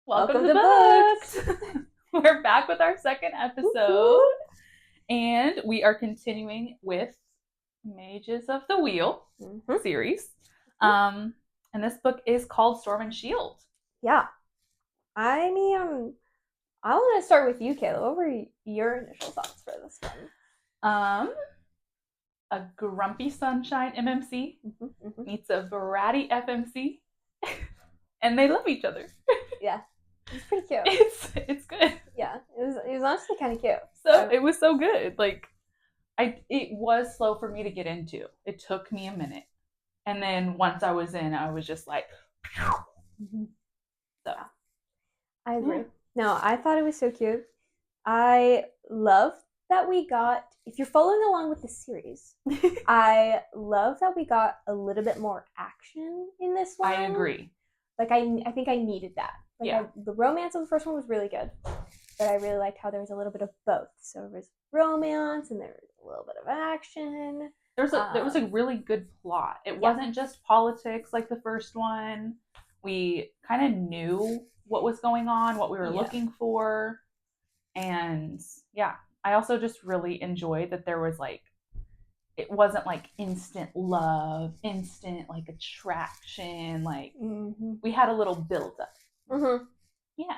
Welcome Welcome to to Books! We're back with our second episode, and we are continuing with Mages of the Wheel series. And this book is called Storm and Shield. Yeah. I want to start with you, Kayla. What were your initial thoughts for this one? A grumpy sunshine MMC meets a bratty FMC, and they love each other. Yeah. It's pretty cute. It's good. Yeah, it was honestly kind of cute. So it was so good. Like, it was slow for me to get into. It took me a minute, and then once I was in, I was just like, so. I agree. Yeah. No, I thought it was so cute. I love that we got. If you're following along with the series, I love that we got a little bit more action in this one. I agree. Like I think I needed that. Like yeah. The romance of the first one was really good, but I really liked how there was a little bit of both. So there was romance and there was a little bit of action. There was a really good plot. It wasn't just politics like the first one. We kind of knew what was going on, what we were looking for, and I also just really enjoyed that there was like, it wasn't like instant love, instant like attraction. Like we had a little build up. Yeah.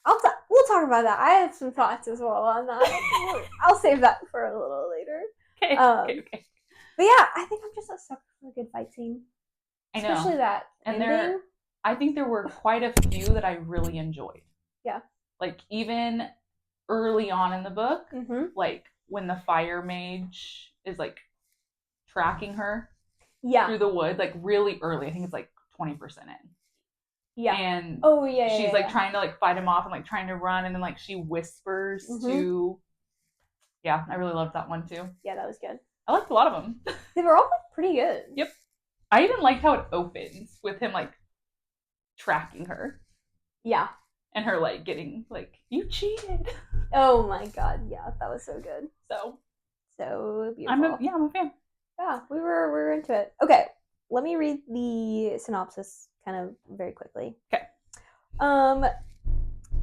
We'll talk about that. I have some thoughts as well on that. I'll save that for a little later. Okay. But yeah, I think I'm just a sucker for a good fight scene. I know. Especially that ending. I think there were quite a few that I really enjoyed. Yeah. Like even early on in the book, like when the fire mage is like tracking her through the woods, like really early. I think it's like 20% in. Yeah. And she's like trying to like fight him off and like trying to run, and then like she whispers to. Yeah, I really loved that one too. Yeah, that was good. I liked a lot of them. They were all like pretty good. Yep. I even liked how it opens with him like tracking her. Yeah. And her like getting like, you cheated. Oh my god, yeah, that was so good. So beautiful. I'm a fan. Yeah, we were into it. Okay, let me read the synopsis kind of very quickly. Okay.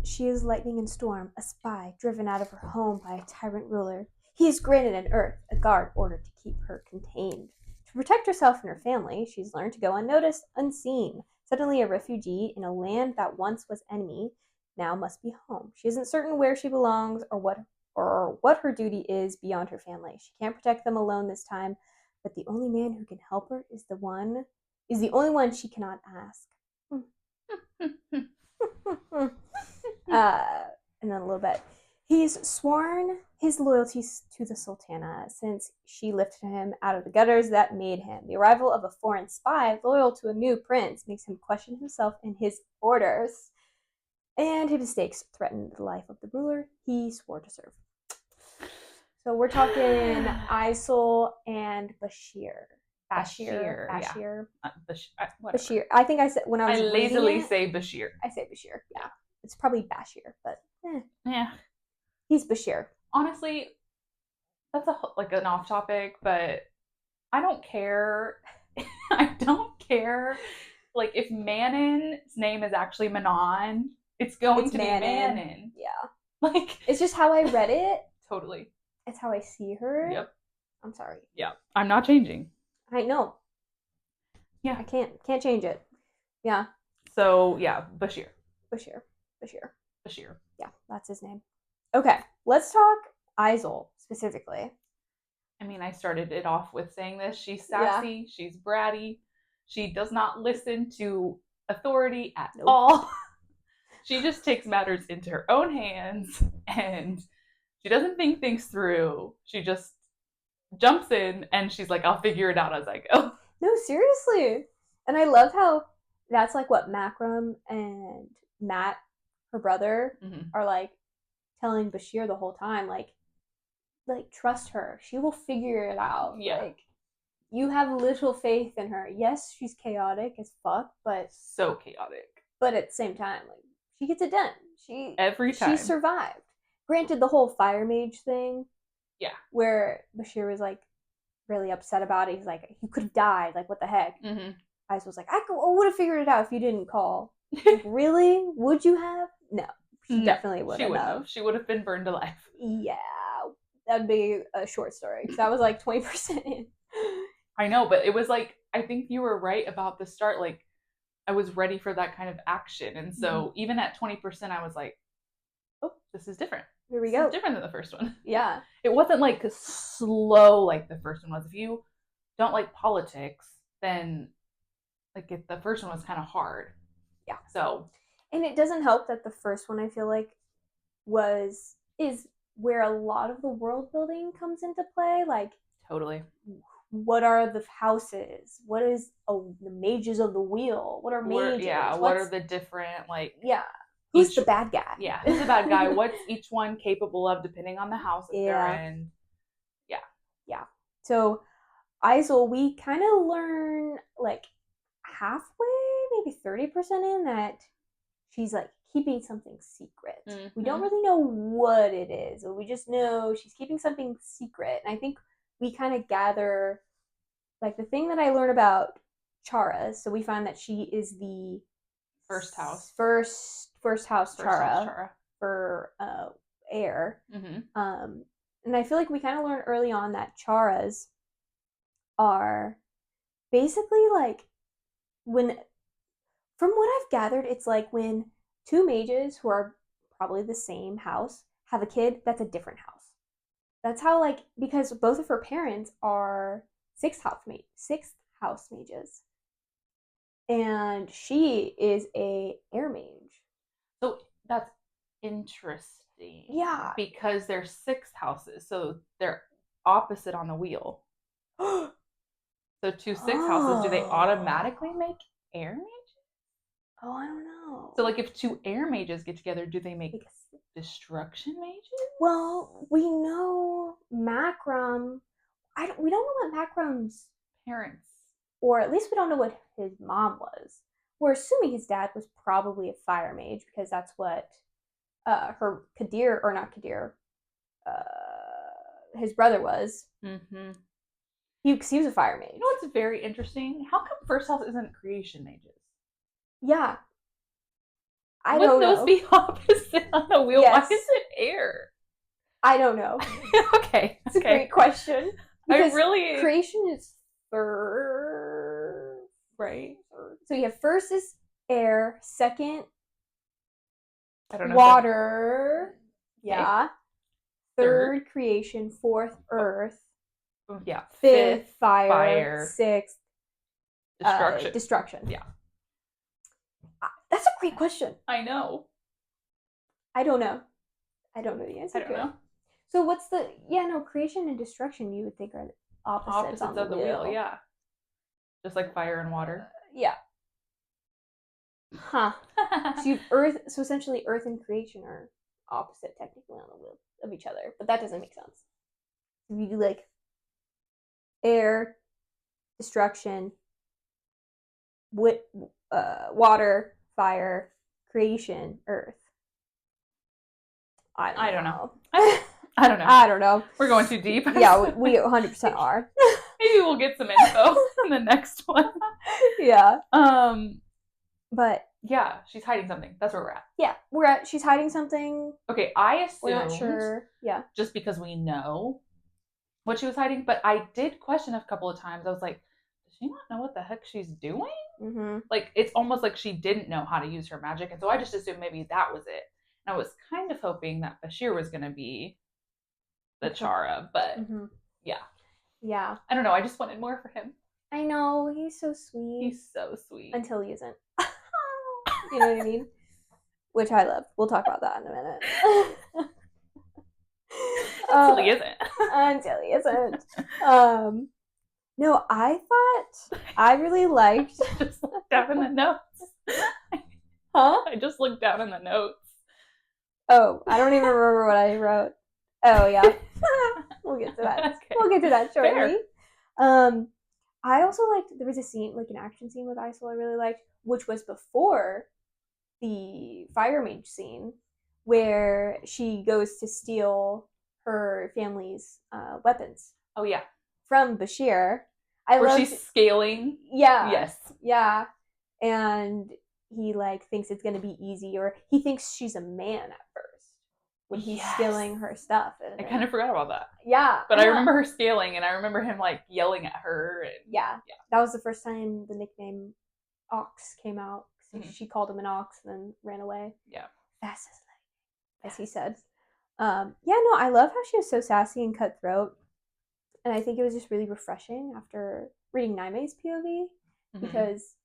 She is lightning and storm, a spy driven out of her home by a tyrant ruler. He is granted an earth, a guard ordered to keep her contained. To protect herself and her family, she's learned to go unnoticed, unseen. Suddenly a refugee in a land that once was enemy, now must be home. She isn't certain where she belongs or what her duty is beyond her family. She can't protect them alone this time, but the only man who can help her is the only one she cannot ask. And then a little bit. He's sworn his loyalty to the Sultana since she lifted him out of the gutters that made him. The arrival of a foreign spy loyal to a new prince makes him question himself and his orders. And his mistakes threaten the life of the ruler he swore to serve. So we're talking Isol and Bashir. Bashir. I think I said when I was lazily say Bashir. I say Bashir. Yeah, it's probably Bashir, but yeah, he's Bashir. Honestly, that's an off topic, but I don't care. I don't care. Like if Manon's name is actually Manon, it's going to be Manon. Yeah, like it's just how I read it. Totally. It's how I see her. Yep. I'm sorry. Yeah, I'm not changing. I know. Yeah. I can't change it. Yeah. So, yeah, Bashir. Yeah, that's his name. Okay, let's talk Isol specifically. I mean, I started it off with saying this. She's sassy. She's bratty. She does not listen to authority at all. She just takes matters into her own hands, and she doesn't think things through. She just jumps in, and she's like, I'll figure it out as I go. No, seriously. And I love how that's like what Makram and Matt, her brother, are like telling Bashir the whole time. Like trust her. She will figure it out. Yeah. Like, you have little faith in her. Yes, she's chaotic as fuck, but so chaotic. But at the same time, like, she gets it done. Every time. She survived. Granted, the whole fire mage thing. Yeah. Where Bashir was like really upset about it. He's like, you could have died. Like, what the heck? Ice was like, I would have figured it out if you didn't call, Like, really? Would you have? No, she No, definitely she wouldn't wouldn't have. have. She would have been burned alive. Yeah, that'd be a short story because I was like 20% in. I know, but it was like, I think you were right about the start. Like, I was ready for that kind of action. And so even at 20%, I was like, oh, this is different. Here we This go. is different than the first one. Yeah. It wasn't like slow like the first one was. If you don't like politics, then like the first one was kind of hard. Yeah. So. And it doesn't help that the first one I feel like is where a lot of the world building comes into play. Like, Totally. what are the houses? What is the mages of the wheel? What are mages? What are the different, like... Yeah. Who's the bad guy? Yeah, who's the bad guy? What's each one capable of depending on the house that they're in? Yeah. Yeah. So, Isol, we kind of learn, like, halfway, maybe 30% in, that she's, like, keeping something secret. Mm-hmm. We don't really know what it is, but we just know she's keeping something secret. And I think we kind of gather, like, the thing that I learned about Chara. So we find that she is the first house Chara for air. Mm-hmm. And I feel like we kind of learn early on that Charas are basically like, when, from what I've gathered, it's like when two mages who are probably the same house have a kid that's a different house. That's how, like, because both of her parents are sixth house mages, and she is a air mage. So that's interesting. Yeah, because they're sixth houses, so they're opposite on the wheel. So two sixth houses, do they automatically make air mages? Oh, I don't know. So, like, if two air mages get together, do they make destruction mages? Well, we know Macram. We don't know what Macram's parents, or at least we don't know what his mom was. We're assuming his dad was probably a fire mage because that's what her Kadir, or not Kadir, his brother was. Mm-hmm. He was a fire mage. You know what's very interesting? How come first house isn't creation mages? Yeah. I Wouldn't don't know. Those be opposite on the wheel? Yes. Why is it air? I don't know. Okay. It's a great question. I really... Creation is third. Right. So you have first is air, second I don't know, water. Yeah. Okay. Third creation, fourth earth. Yeah. Fifth fire. Sixth destruction. Yeah. That's a great question. I know. I don't know the answer to it. Know. So what's the... creation and destruction you would think are opposites on the wheel. Yeah. Just like fire and water. Yeah. Huh. So you have earth. So essentially, earth and creation are opposite technically on the wheel of each other, but that doesn't make sense. If you do like air, destruction, water, fire, creation, earth. I don't know. I don't know. I don't know. We're going too deep. Yeah, we 100% are. Maybe we'll get some info in the next one. Yeah. But yeah, she's hiding something. That's where we're at. Yeah, she's hiding something. Okay, I assumed. We're not sure. Yeah. Just because we know what she was hiding, but I did question a couple of times. I was like, does she not know what the heck she's doing? Mm-hmm. Like, it's almost like she didn't know how to use her magic, and so I just assumed maybe that was it. And I was kind of hoping that Bashir was going to be the Chara, but yeah. Yeah. I don't know. I just wanted more for him. I know. He's so sweet. He's so sweet. Until he isn't. You know what I mean? Which I love. We'll talk about that in a minute. Until he isn't. Until he isn't. No, I thought I really liked... Just looked down in the notes. Huh? I just looked down in the notes. Oh, I don't even remember what I wrote. Oh, yeah. We'll get to that. Okay. We'll get to that shortly. Fair. I also liked, there was a scene, like an action scene with Isol I really liked, which was before the fire mage scene, where she goes to steal her family's weapons. Oh, yeah. From Bashir. Where she's scaling? Yeah. Yes. Yeah. And he like thinks it's gonna be easy, or he thinks she's a man at first when he's stealing her stuff. I kind of forgot about that. Yeah, but I remember her stealing, and I remember him like yelling at her. And, yeah, that was the first time the nickname Ox came out. She called him an ox and then ran away. Yeah, fast as he said. Yeah, no, I love how she was so sassy and cutthroat, and I think it was just really refreshing after reading Naime's POV because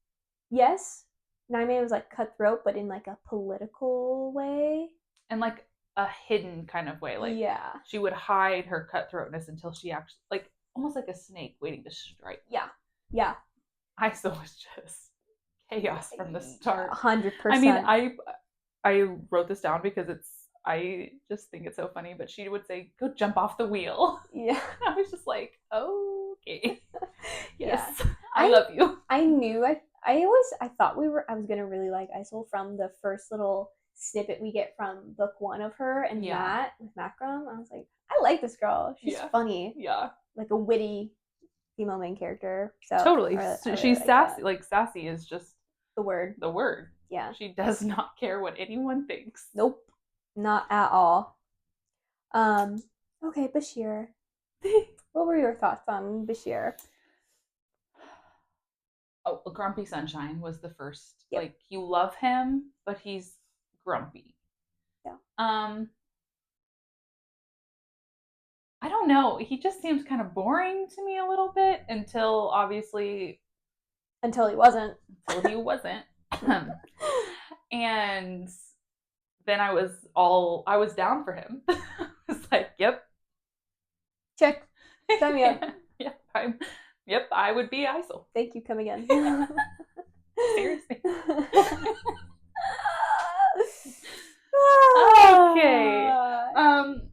yes, Naime was like cutthroat, but in like a political way and like a hidden kind of way. Like she would hide her cutthroatness until she actually like almost like a snake waiting to strike. Yeah. Aiso was just chaos from the start. 100%. I mean, I wrote this down because I just think it's so funny, but she would say, "Go jump off the wheel." Yeah. I was just like, okay. Yes. I love you. I knew I thought I was gonna really like Isol from the first little snippet we get from book 1 of her and Matt with Macram. I was like, I like this girl. She's funny. Yeah. Like a witty female main character. So totally. She's like sassy. that. Like sassy is just the word. Yeah. She does not care what anyone thinks. Nope. Not at all. Okay, Bashir. What were your thoughts on Bashir? Oh, Grumpy Sunshine was the first. Yep. Like, you love him, but he's grumpy. Yeah. I don't know. He just seems kind of boring to me a little bit until obviously. Until he wasn't. And then I was down for him. I was like, yep. Check. Sign me up. Yep, I would be Isol. Thank you, come again. Seriously. Okay.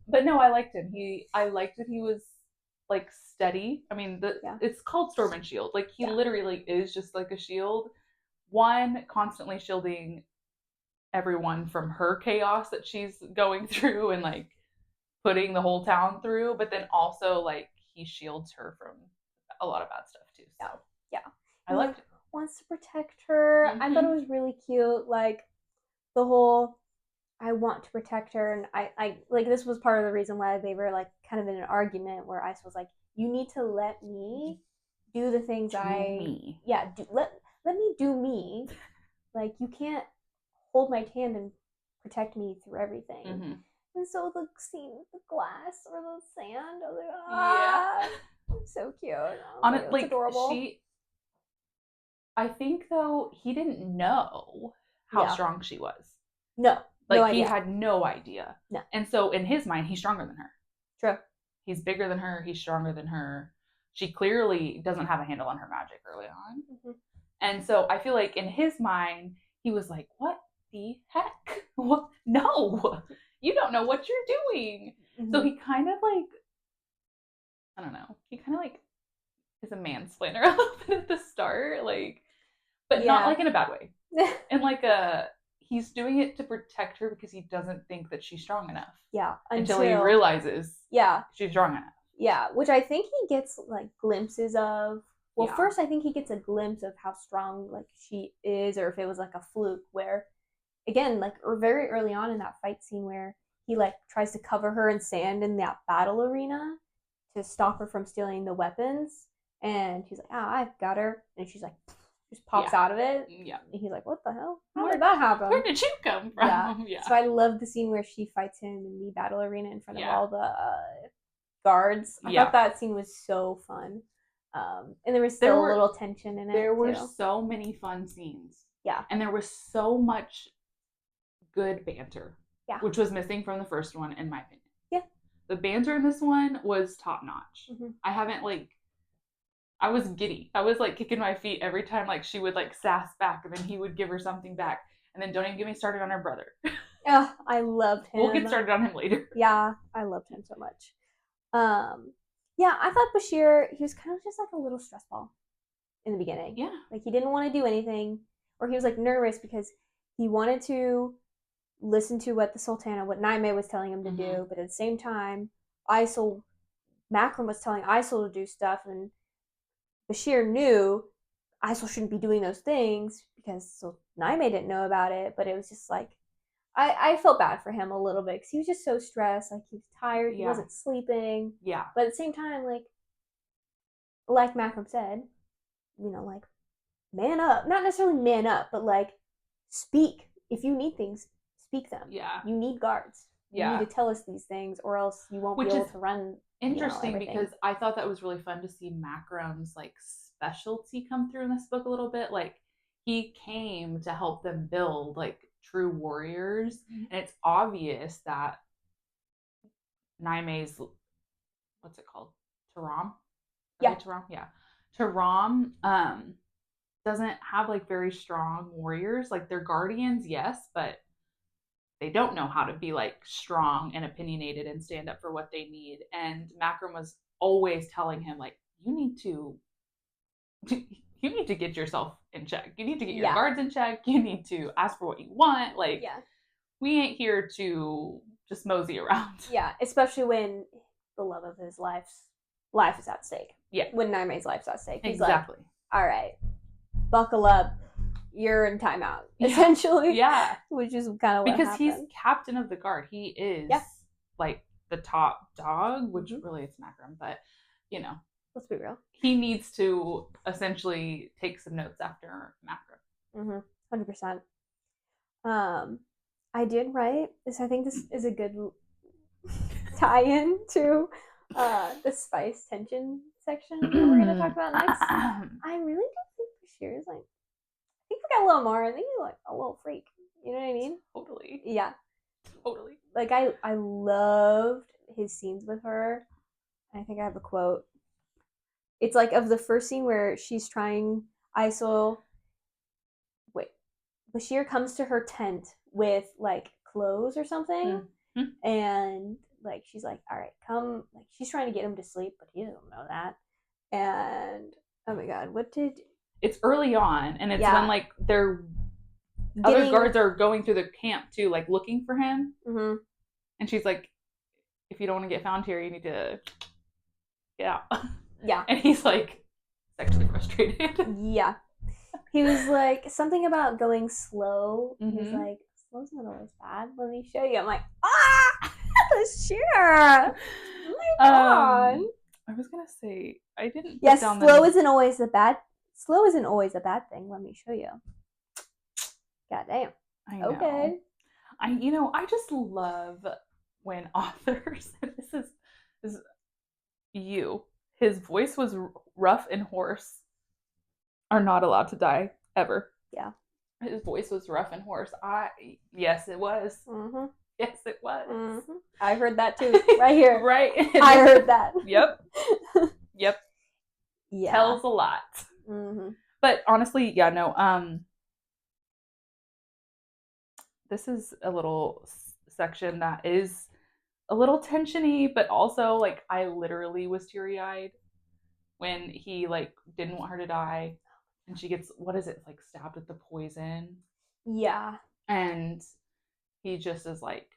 But no, I liked him. I liked that he was like steady. I mean, it's called Storm and Shield. Like he literally is just like a shield. One, constantly shielding everyone from her chaos that she's going through and like putting the whole town through, but then also like he shields her from a lot of bad stuff too. So I liked it. Wants to protect her. I thought it was really cute. Like the whole I want to protect her, and I like this was part of the reason why they were like kind of in an argument where Ice was like, you need to let me do the things let me do me. Like you can't hold my hand and protect me through everything. And so the scene with the glass or the sand, I was like, so cute. Like, adorable. I think though he didn't know how strong she was. No. Like he had no idea. No. And so in his mind, he's stronger than her. True. He's bigger than her. He's stronger than her. She clearly doesn't have a handle on her magic early on. And so I feel like in his mind, he was like, what the heck? What? No, you don't know what you're doing. So he kind of like, I don't know. He kind of like is a mansplainer a little bit at the start. Like, but not like in a bad way. And like he's doing it to protect her because he doesn't think that she's strong enough. Yeah. Until he realizes she's strong enough. Yeah, which I think he gets like glimpses of. Well, first I think he gets a glimpse of how strong like she is, or if it was like a fluke where, again, like very early on in that fight scene where he like tries to cover her in sand in that battle arena to stop her from stealing the weapons, and he's like, I've got her, and she's like, just pops out of it. Yeah. And he's like, what the hell? How did that happen? Where did you come from? Yeah. So I love the scene where she fights him in the battle arena in front of all the guards. I thought that scene was so fun. And there was still a little tension in it. There were so many fun scenes. Yeah. And there was so much good banter. Yeah. Which was missing from the first one, in my opinion. Yeah. The banter in this one was top notch. I was giddy. I was like kicking my feet every time like she would like sass back, and then he would give her something back. And then don't even get me started on her brother. Yeah, I loved him. We'll get started on him later. Yeah, I loved him so much. Yeah, I thought Bashir, he was kind of just like a little stress ball in the beginning. Yeah. Like he didn't want to do anything, or he was like nervous because he wanted to listen to what the Sultana, what Naime was telling him to do, but at the same time, Macram was telling Isol to do stuff, and Bashir knew Isol shouldn't be doing those things because Naime didn't know about it, but it was just like, I felt bad for him a little bit because he was just so stressed. Like, he was tired. He wasn't sleeping. Yeah. But at the same time, like Macram said, like, man up. Not necessarily man up, but like, speak. If you need things, speak them. Yeah. You need guards. You need to tell us these things, or else you won't be able to run. Interesting, because I thought that was really fun to see Macram's like specialty come through in this book a little bit. Like, he came to help them build like true warriors, and it's obvious that Naime's, what's it called, Taram? Taram, yeah. Taram doesn't have like very strong warriors. Like, they're guardians, yes, but they don't know how to be like strong and opinionated and stand up for what they need. And Macram was always telling him, like, you need to get yourself in check. You need to get your guards in check. You need to ask for what you want. Like, we ain't here to just mosey around. Yeah, especially when the love of his life is at stake. Yeah. When Naime's life's at stake. He's exactly. Like, all right, buckle up. You're in timeout, essentially. Yeah. Which is kind of what because happened. He's captain of the guard. He is like the top dog, which really it's Macram, but let's be real. He needs to essentially take some notes after Macram. 100%. I did write this. I think this is a good tie-in to the spice tension section that we're going to talk about next. I really don't think Bashir is like, I think we got a little more. I think he's like a little freak. You know what I mean? Totally. Yeah. Totally. Like, I loved his scenes with her. I think I have a quote. It's like, of the first scene where she's trying, Bashir comes to her tent with like clothes or something. Mm-hmm. And like, she's like, all right, come. Like, she's trying to get him to sleep, but he doesn't know that. And oh my God, it's early on, and it's when like other guards are going through the camp too, like looking for him. Mm-hmm. And she's like, if you don't want to get found here, you need to get out. Yeah. And he's like sexually frustrated. Yeah. He was like, something about going slow. Mm-hmm. He's like, slow's not always bad. Let me show you. I'm like, sure. Oh my God. I was gonna say, I didn't. Yes, slow isn't always a bad thing. Let me show you. God damn. I know. Okay. I just love when authors, this is his voice was rough and hoarse, are not allowed to die ever. Yeah. His voice was rough and hoarse. Yes, it was. Mm-hmm. Yes, it was. Mm-hmm. I heard that too, right here. Right. I heard that. Yep. Yep. Yeah. Tells a lot. Mm-hmm. But honestly, yeah, no. This is a little section that is a little tensiony, but also like I literally was teary-eyed when he like didn't want her to die, and she gets, what is it, like stabbed with the poison. Yeah. And he just is like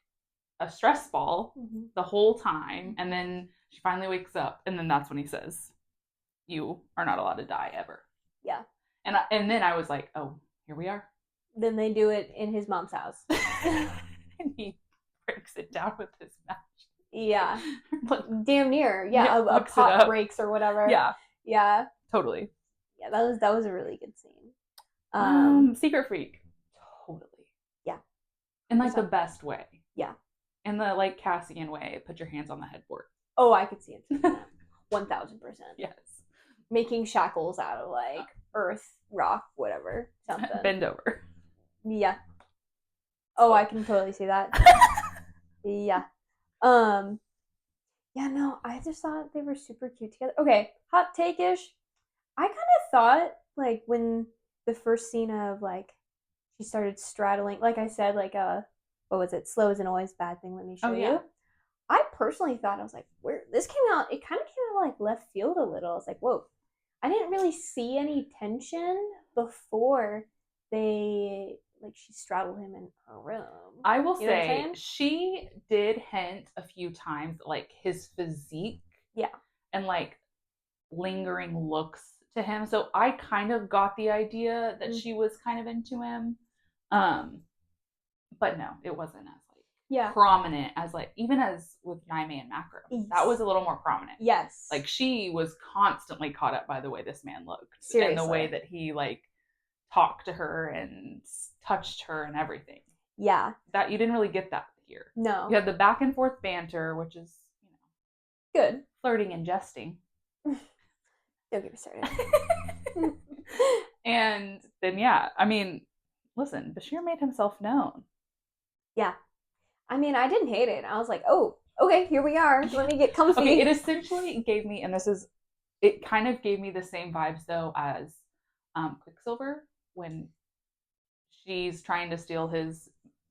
a stress ball the whole time, and then she finally wakes up, and then that's when he says, "You are not allowed to die ever." Yeah. And then I was like, oh, here we are. Then they do it in his mom's house. And he breaks it down with his match. Yeah. Damn near. Yeah, a pot breaks or whatever. Yeah. Yeah. Totally. Yeah, that was a really good scene. Secret freak. Totally. Yeah. In like the best way. Yeah. In the like Cassian way, put your hands on the headboard. Oh, I could see it. 1000%. Yes. Making shackles out of like earth, rock, whatever. Something. Bend over. Yeah. Oh, I can totally see that. Yeah. Yeah, no, I just thought they were super cute together. Okay, hot take-ish. I kind of thought, like, when the first scene of, like, she started straddling, like I said, like, what was it? Slow isn't always a bad thing, let me show you. I personally thought, I was like, where this came out, it kind of came out, like, left field a little. I was like, whoa. I didn't really see any tension before she straddled him in her room. I will say, she did hint a few times, like, his physique. Yeah. And, like, lingering looks to him. So I kind of got the idea that she was kind of into him. But no, it wasn't as Yeah. prominent as like even as with Naime and Macro. That was a little more prominent. Yes. Like she was constantly caught up by the way this man looked. Seriously. And the way that he like talked to her and touched her and everything. Yeah. That you didn't really get that here. No. You had the back and forth banter, which is, good. Flirting and jesting. Don't get me started. And then yeah, I mean, listen, Bashir made himself known. Yeah. I mean, I didn't hate it. I was like, oh, okay, here we are. Let me get comfy. Okay, it essentially gave me, and it kind of gave me the same vibes though as Quicksilver when she's trying to steal his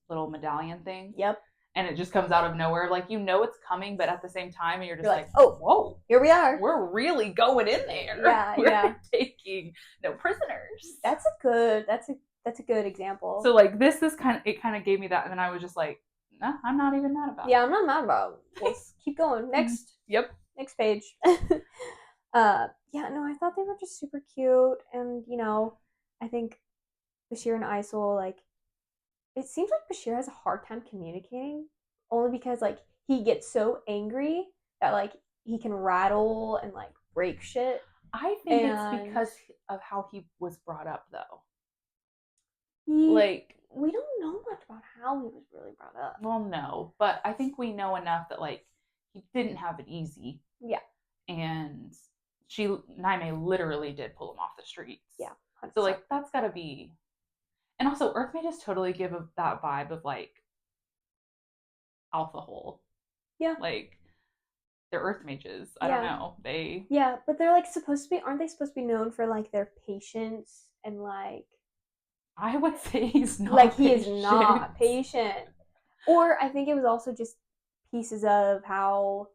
little medallion thing. Yep. And it just comes out of nowhere. Like, it's coming, but at the same time, you're just like, oh, whoa, here we are. We're really going in there. Yeah, we're taking no prisoners. That's a good example. So like this is kind of gave me that, and then I was just like, no, I'm not even mad about it. Yeah, I'm not mad about it. Let's keep going. Next. Yep. Next page. Yeah, no, I thought they were just super cute, and I think Bashir and Isol, like, it seems like Bashir has a hard time communicating, only because like he gets so angry that like he can rattle and like break shit. I think it's because of how he was brought up, though. Like, we don't know much about how he was really brought up. Well, no, but I think we know enough that like he didn't have it easy. Yeah. And Naime literally did pull him off the streets. Yeah. 100%. So like that's gotta be, and also Earth mages totally give that vibe of like alpha hole. Yeah. Like they're Earth mages. I don't know. Yeah, but they're like aren't they supposed to be known for like their patience and like, I would say he's not like he is not patient. Or I think it was also just pieces of how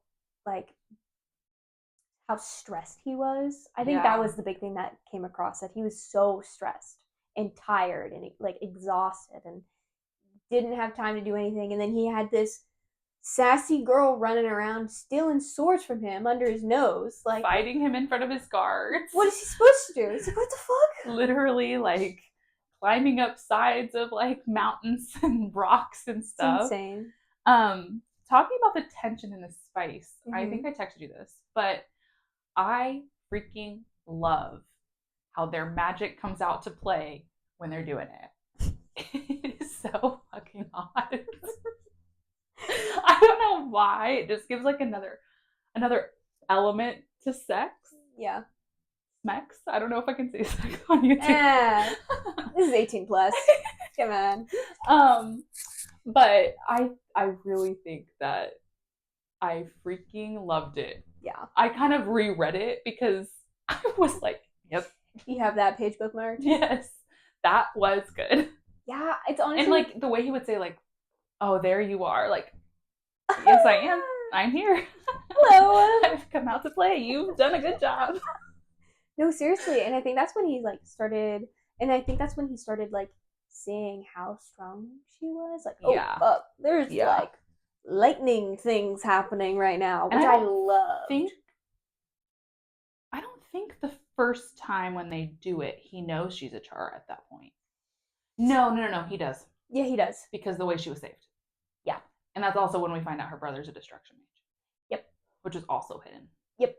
stressed he was. I think that was the big thing that came across, that he was so stressed and tired and like exhausted and didn't have time to do anything. And then he had this sassy girl running around stealing swords from him under his nose, like fighting him in front of his guards. What is he supposed to do? He's like, what the fuck? Literally like climbing up sides of like mountains and rocks and stuff. It's insane. Talking about the tension and the spice, I think I texted you this, but I freaking love how their magic comes out to play when they're doing it. It is so fucking hot. I don't know why. It just gives like another element to sex. Yeah. Smex. I don't know if I can say sex on YouTube. This is 18 plus. Come on. But I really think that I freaking loved it. Yeah. I kind of reread it because I was like, yep. You have that page bookmarked? Yes. That was good. Yeah, it's honestly... And like the way he would say like, oh, there you are. Like, yes, I am. I'm here. Hello. I've come out to play. You've done a good job. No, seriously. And I think that's when he like started, like seeing how strong she was. Like, oh, fuck, there's like lightning things happening right now, which I love. I don't think the first time when they do it, he knows she's a Chara at that point. No, he does. Yeah, he does. Because the way she was saved. Yeah. And that's also when we find out her brother's a destruction mage. Yep. Which is also hidden. Yep.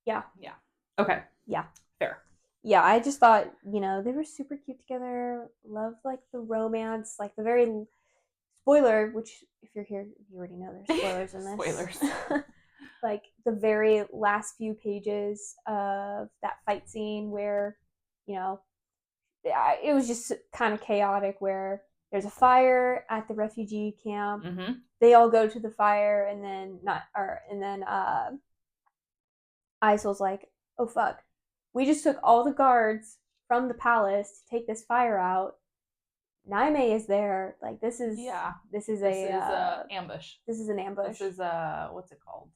Yeah. Yeah. Okay. Yeah. Fair. Yeah, I just thought, they were super cute together. Loved, like, the romance. Like, the very... Spoiler, which, if you're here, you already know there's spoilers in this. Spoilers. Like, the very last few pages of that fight scene where, it was just kind of chaotic, where there's a fire at the refugee camp. Mm-hmm. They all go to the fire, and then Isol's like, oh, fuck. We just took all the guards from the palace to take this fire out. Naime is there. Like, this is an ambush. This is an ambush. This is what's it called?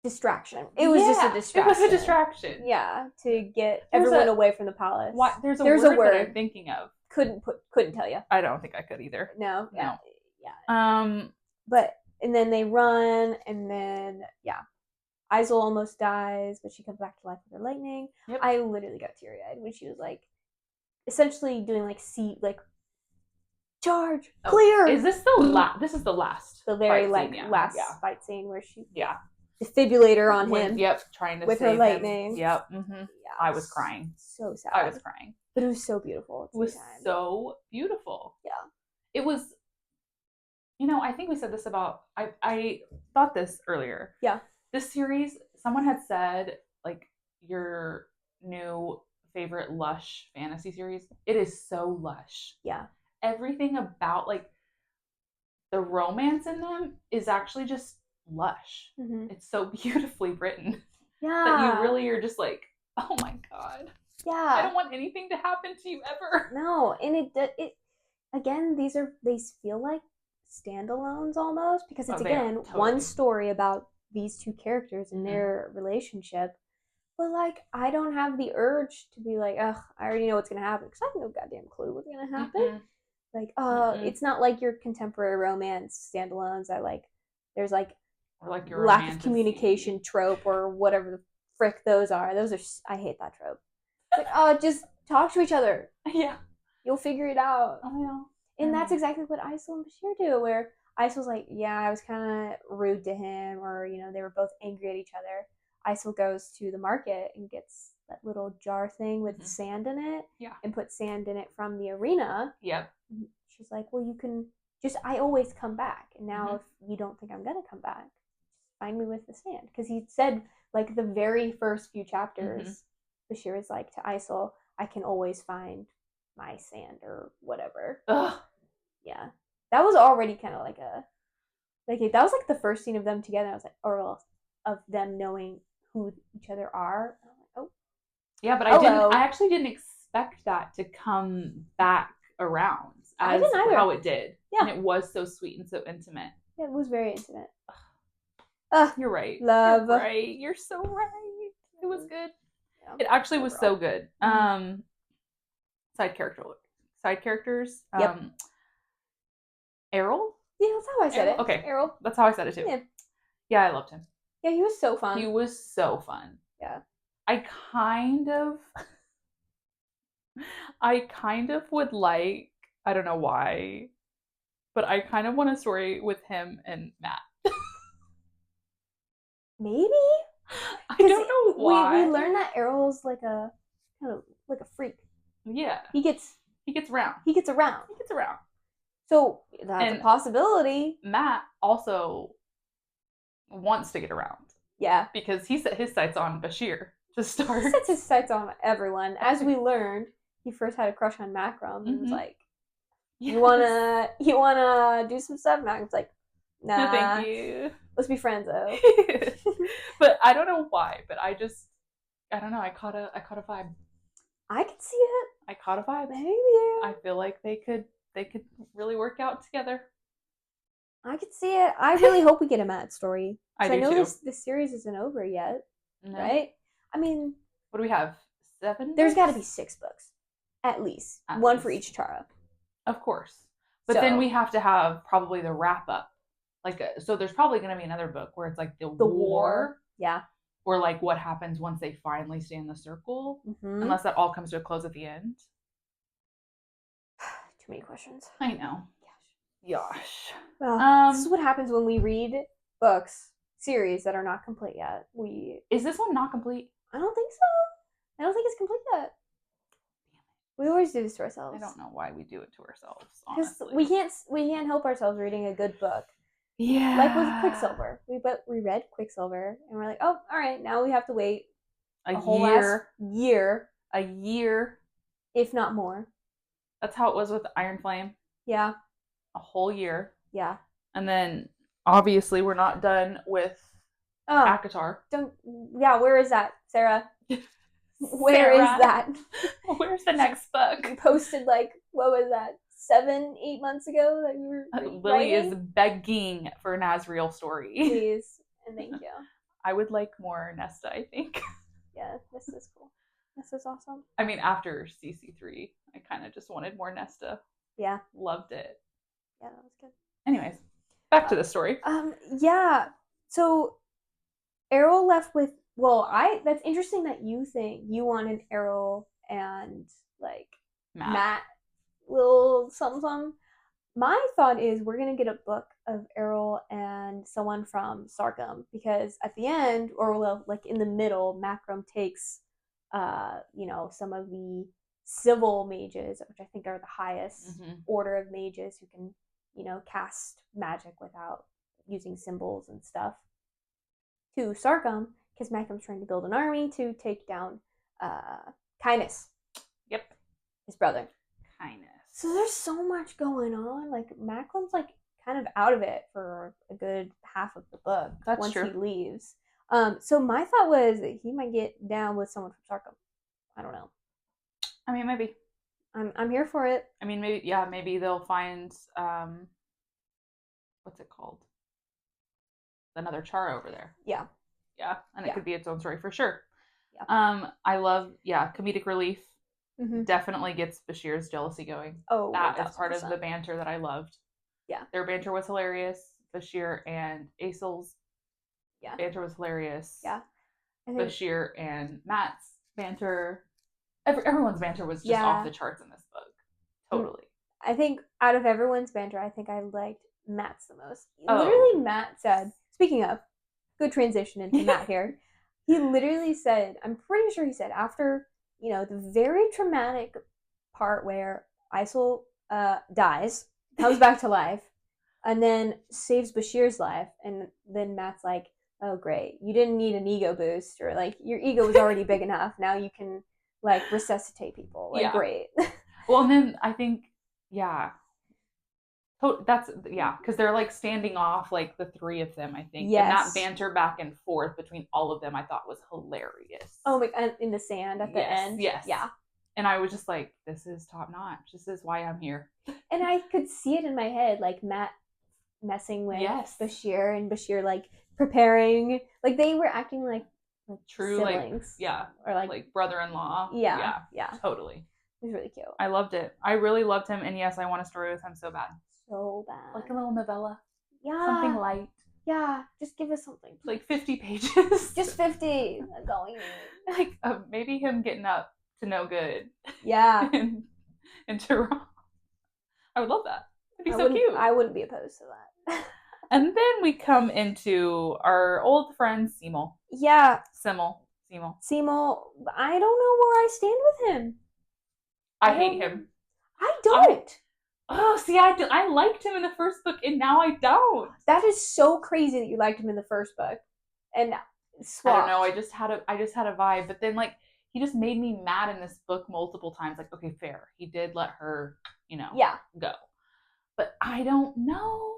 Distraction. It was just a distraction. It was a distraction. Yeah, to get everyone away from the palace. What? There's a word that I'm thinking of. Couldn't tell you. I don't think I could either. No. No. Yeah. But and then they run, and then Isol almost dies, but she comes back to life with her lightning. Yep. I literally got teary-eyed when she was like, essentially doing like charge, clear. Is this the last? This is the last. The very fight scene, last fight scene where she yeah defibrillator on him. Yep, trying to with save her lightning. him. Yep. Mm-hmm. Yeah, I was crying. So sad. I was crying. But it was so beautiful. It was so beautiful. Yeah. It was. You know, I think we said this about. I thought this earlier. Yeah. This series, someone had said like your new favorite Lush fantasy series. It is so Lush. Yeah. Everything about like the romance in them is actually just lush. Mm-hmm. It's so beautifully written. Yeah. That you really are just like, oh my God. Yeah. I don't want anything to happen to you ever. No, and it again, these feel like standalones almost, because it's totally one story about these two characters and their relationship. But like, I don't have the urge to be like, ugh, I already know what's gonna happen because I have no goddamn clue what's gonna happen. Like, it's not like your contemporary romance standalones that like there's like, or like your lack of communication trope or whatever the frick those are. I hate that trope. It's like, just talk to each other. Yeah. You'll figure it out. Oh yeah. And that's exactly what Isol and Bashir do, where Isol's like, yeah, I was kind of rude to him, or, you know, they were both angry at each other. Isol goes to the market and gets that little jar thing with sand in it. Yeah. And puts sand in it from the arena. Yep. She's like, well, you can I always come back. And now if you don't think I'm going to come back, find me with the sand. Because he said, like, the very first few chapters, Bashir is like to Isol, I can always find my sand or whatever. Ugh. Yeah. That was already kind of like that was like the first scene of them together. I was like, or of them knowing who each other are. And I'm like, oh. Yeah, but I actually didn't expect that to come back around as how it did. Yeah. And it was so sweet and so intimate. Yeah, it was very intimate. You're right. Love. You're right. You're so right. It was good. Yeah. It actually was so good. Side characters. Yep. Errol? Yeah, that's how I said it. Okay. Errol. That's how I said it too. Yeah, I loved him. Yeah, he was so fun. He was so fun. Yeah. I kind of would like, I don't know why, but I kind of want a story with him and Matt. Maybe? I don't know why. We learned that Errol's like a kind of like a freak. Yeah. He gets around. He gets around. So that's a possibility. Matt also wants to get around. Yeah. Because he set his sights on Bashir to start. He sets his sights on everyone. As we learned, he first had a crush on Macrum and was like, you wanna do some stuff? Macrum's like, nah. No, thank you. Let's be friends though. But I don't know why, but I don't know, I caught a vibe. I could see it. I caught a vibe. Maybe. I feel like they could really work out together. I could see it. I really hope we get a Matt story. I know too. This series isn't over yet, right? I mean, what do we have? 7? There's got to be 6 books, at least. One for each Chara. Of course, but then we have to have probably the wrap up. Like, so there's probably going to be another book where it's like the war. Yeah. Or like what happens once they finally stay in the circle, unless that all comes to a close at the end. Too many questions. I know. Gosh. Well, this is what happens when we read books, series that are not complete yet. Is this one not complete? I don't think so. I don't think it's complete yet. We always do this to ourselves. I don't know why we do it to ourselves, honestly. Because we can't help ourselves reading a good book. Yeah. Like with Quicksilver. We read Quicksilver and we're like, oh, all right, now we have to wait a whole year. A year. If not more. That's how it was with Iron Flame. Yeah. A whole year. Yeah. And then obviously we're not done with ACOTAR. Where is that, Sarah? Where is that? Where's the next book? You posted like, what was that, 7-8 months ago that you were Lily is begging for a Nazriel story. Please, and thank you. I would like more Nesta, I think. Yeah, Nesta's cool. Nesta's awesome. I mean, after CC3, I kind of just wanted more Nesta. Yeah. Loved it. Yeah, that was good. Anyways, back to the story. Yeah. So Errol left with, that's interesting that you think you want an Errol and like Matt little something. My thought is we're gonna get a book of Errol and someone from Sarcom, because at the end, or well, like in the middle, Macrum takes, some of the civil mages, which I think are the highest order of mages who can, cast magic without using symbols and stuff, to Sarcom, because Macrum's trying to build an army to take down Kindness. Yep. His brother. Kindness. So there's so much going on. Like, Macklum's like kind of out of it for a good half of the book. That's once true. he leaves. So my thought was that he might get down with someone from Sarcom. I don't know. I mean, maybe. I'm here for it. I mean, maybe they'll find what's it called? Another Char over there. Yeah. Yeah, and it could be its own story for sure. Yeah. I love comedic relief. Mm-hmm. Definitely gets Bashir's jealousy going. Oh, that 1000%. is part of the banter that I loved. Yeah. Their banter was hilarious. Bashir and Aisel's banter was hilarious. Yeah. Bashir and Matt's banter. Everyone's banter was just off the charts in this book. Totally. I think out of everyone's banter, I think I liked Matt's the most. Literally, Matt said, speaking of, good transition into Matt here. He literally said, I'm pretty sure he said, after, the very traumatic part where Aisel dies, comes back to life, and then saves Bashir's life, and then Matt's like, oh, great. You didn't need an ego boost, or, like, your ego was already big enough. Now you can, like, resuscitate people. Like, great. Well, and then I think, that's because they're like standing off, like the three of them, I think. Yes. And that banter back and forth between all of them I thought was hilarious. Oh my god, in the sand at the end. Yes. Yeah. And I was just like, this is top notch. This is why I'm here. And I could see it in my head, like Matt messing with Bashir, and Bashir like preparing, like they were acting like true siblings. Or like brother-in-law. Yeah. Totally. It was really cute. I loved it. I really loved him, and yes, I want a story with him so bad. So bad. Like a little novella. Yeah. Something light. Yeah. Just give us something. Please. Like 50 pages. Just 50. Going. Like maybe him getting up to no good. Yeah. in Tehran. I would love that. It'd be so cute. I wouldn't be opposed to that. And then we come into our old friend Semel. Yeah. Semel. I don't know where I stand with him. I hate him. I don't. I liked him in the first book, and now I don't. That is so crazy that you liked him in the first book, and swapped. I don't know. I just had a vibe, but then like he just made me mad in this book multiple times. Like, okay, fair, he did let her, go, but I don't know.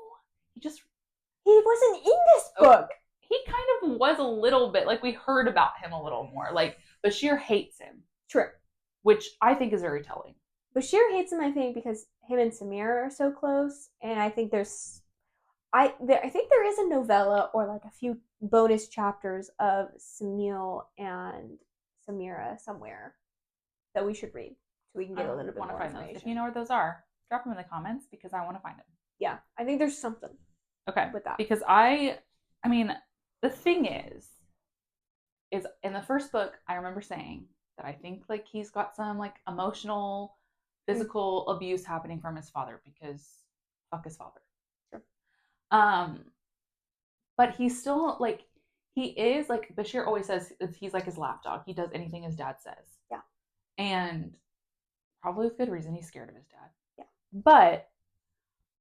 He wasn't in this book. He kind of was a little bit. Like we heard about him a little more. Like Bashir hates him. True. Which I think is very telling. Bashir hates him, I think, because him and Samira are so close, and I think I think there is a novella or like a few bonus chapters of Samil and Samira somewhere that we should read so we can get a little bit more information. Those. If you know where those are, drop them in the comments because I want to find them. Yeah, I think there's something. Okay. With that, because I mean, the thing is in the first book, I remember saying that I think like he's got some like emotional, physical abuse happening from his father because fuck his father. Sure. But he's still like he is like Bashir always says he's like his lapdog. He does anything his dad says. Yeah. And probably with good reason. He's scared of his dad. Yeah. But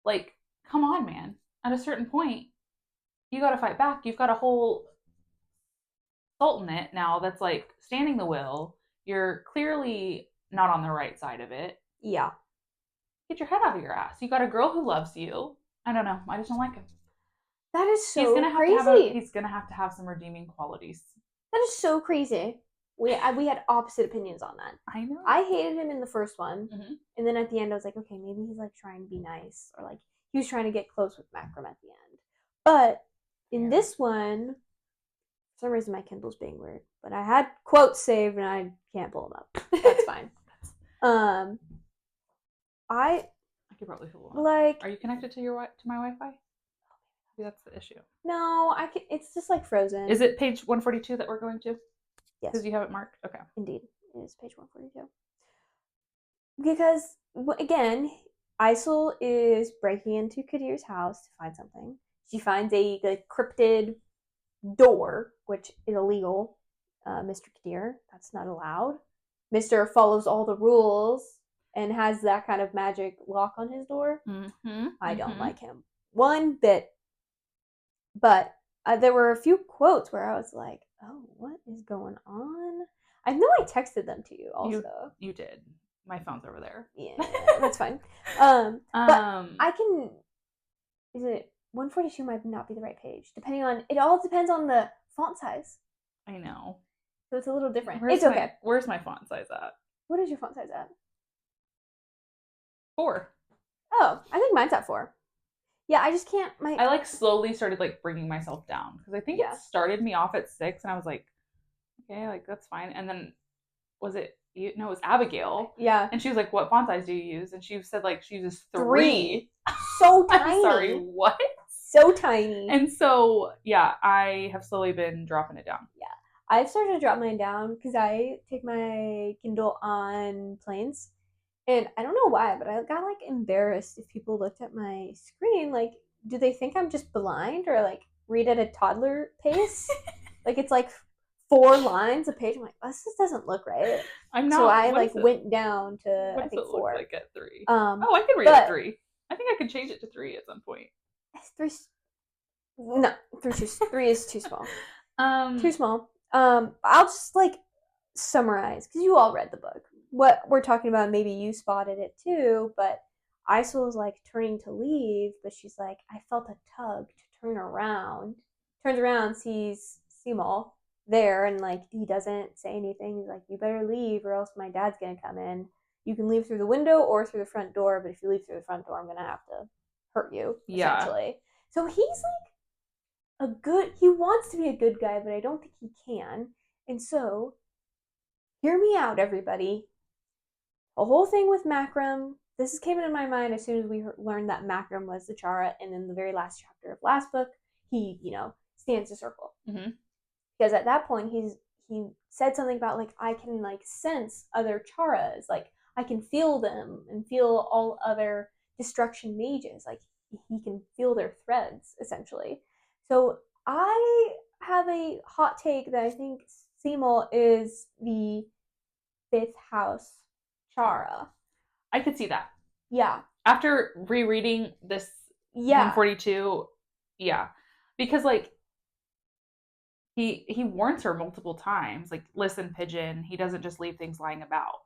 like, come on, man. At a certain point, you got to fight back. You've got a whole sultanate now that's like standing the will. You're clearly not on the right side of it. Yeah. Get your head out of your ass. You got a girl who loves you. I don't know. I just don't like him. That is so crazy. He's going to have some redeeming qualities. That is so crazy. We had opposite opinions on that. I know. I hated him in the first one. Mm-hmm. And then at the end, I was like, okay, maybe he's like trying to be nice. Or like he was trying to get close with Macrum at the end. But in this one, for some reason my Kindle's being weird. But I had quotes saved and I can't pull them up. That's fine. I could probably pull them up. Like. Are you connected to my Wi-Fi? Maybe that's the issue. No, it's just like frozen. Is it page 142 that we're going to? Yes. Because you have it marked? Okay. Indeed. It is page 142. because again, Isol is breaking into Kadir's house to find something. She finds a cryptid door, which is illegal. Mr. Kadir, that's not allowed. Mr. follows all the rules and has that kind of magic lock on his door. I don't like him one bit. But there were a few quotes where I was like, "Oh, what is going on?" I know I texted them to you also. You did. My phone's over there. Yeah, that's fine. But I can. Is it 142? Might not be the right page. Depending on it, all depends on the font size. I know. So it's a little different. It's okay. Where's my font size at? What is your font size at? 4. Oh, I think mine's at 4. Yeah, I just can't. I like slowly started like bringing myself down because I think it started me off at 6, and I was like, okay, like that's fine. And then was it you? No, it was Abigail. Yeah. And she was like, "What font size do you use?" And she said like she uses 3. So tiny. I'm sorry, what? So tiny. And so yeah, I have slowly been dropping it down. Yeah, I've started to drop mine down because I take my Kindle on planes. And I don't know why, but I got like embarrassed if people looked at my screen. Like, do they think I'm just blind or like read at a toddler pace? Like it's like 4 lines a page. I'm like, this just doesn't look right. I'm not. So I like went down to I think 4. Look like at 3. I could read at 3. I think I could change it to 3 at some point. 3. No, 3 is too small. Too small. I'll just like summarize because you all read the book. What we're talking about, maybe you spotted it too, but Isol is like turning to leave, but she's like, I felt a tug to turn around. Turns around, sees Seymour there, and like he doesn't say anything. He's like, you better leave or else my dad's gonna come in. You can leave through the window or through the front door, but if you leave through the front door, I'm gonna have to hurt you, essentially. So he's like he wants to be a good guy, but I don't think he can. And so, hear me out, everybody. A whole thing with Makram. This came into my mind as soon as we learned that Makram was the Chara, and in the very last chapter of last book, he, stands a circle. Mm-hmm. Because at that point, he said something about like I can like sense other Charas, like I can feel them and feel all other destruction mages, like he can feel their threads essentially. So I have a hot take that I think Seymour is the 5th house Chara. I could see that. Yeah. After rereading this 142, yeah. Because like he warns her multiple times, like, listen, Pigeon, he doesn't just leave things lying about.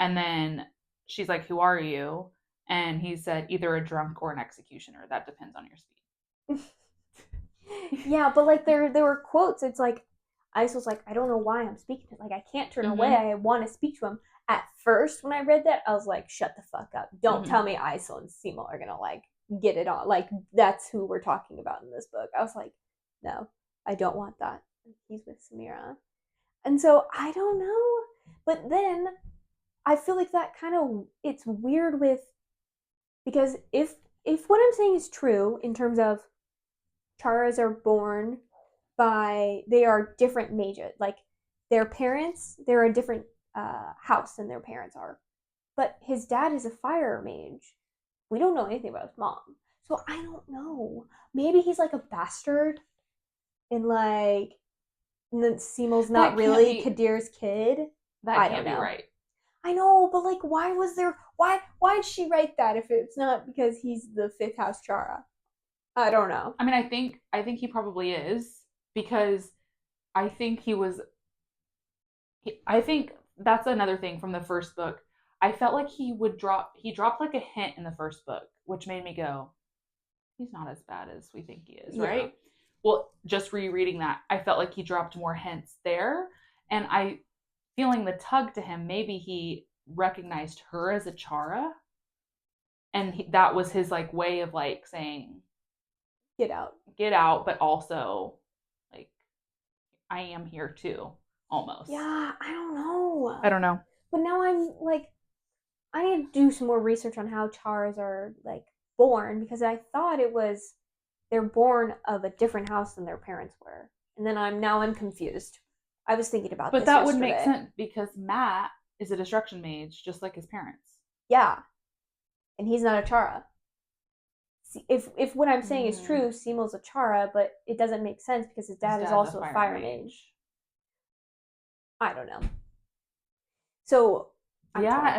And then she's like, who are you? And he said, either a drunk or an executioner. That depends on your speed. Yeah, but like there were quotes. It's like Isol's like, I don't know why I'm speaking to him. Like I can't turn away. I want to speak to him. At first, when I read that, I was like, shut the fuck up. Don't tell me Isol and Seymour are gonna like get it on. Like that's who we're talking about in this book. I was like, no, I don't want that. He's with Samira. And so I don't know. But then I feel like that kind of it's weird with because if what I'm saying is true in terms of Charas are born they are different mages. Like their parents, they're a different house than their parents are. But his dad is a fire mage. We don't know anything about his mom. So I don't know. Maybe he's like a bastard and like Seymour's not really Kadir's kid. That can't be right. I know, but like why'd she write that if it's not because he's the 5th house Chara? I don't know. I mean, I think he probably is because I think I think that's another thing from the first book. I felt like he dropped like a hint in the first book, which made me go, he's not as bad as we think he is, right? Well, just rereading that, I felt like he dropped more hints there, and feeling the tug to him, maybe he recognized her as a Chara, and that was his like way of like saying, get out, but also like I am here too, almost. Yeah, I don't know. But now I'm like, I need to do some more research on how Charas are like born because I thought they're born of a different house than their parents were, and then I'm confused. I was thinking about but that would make sense because Matt is a destruction mage just like his parents. Yeah. And he's not a Chara. If what I'm saying is true, Semel's a Chara, but it doesn't make sense because his dad is also a fire mage. I don't know. So yeah,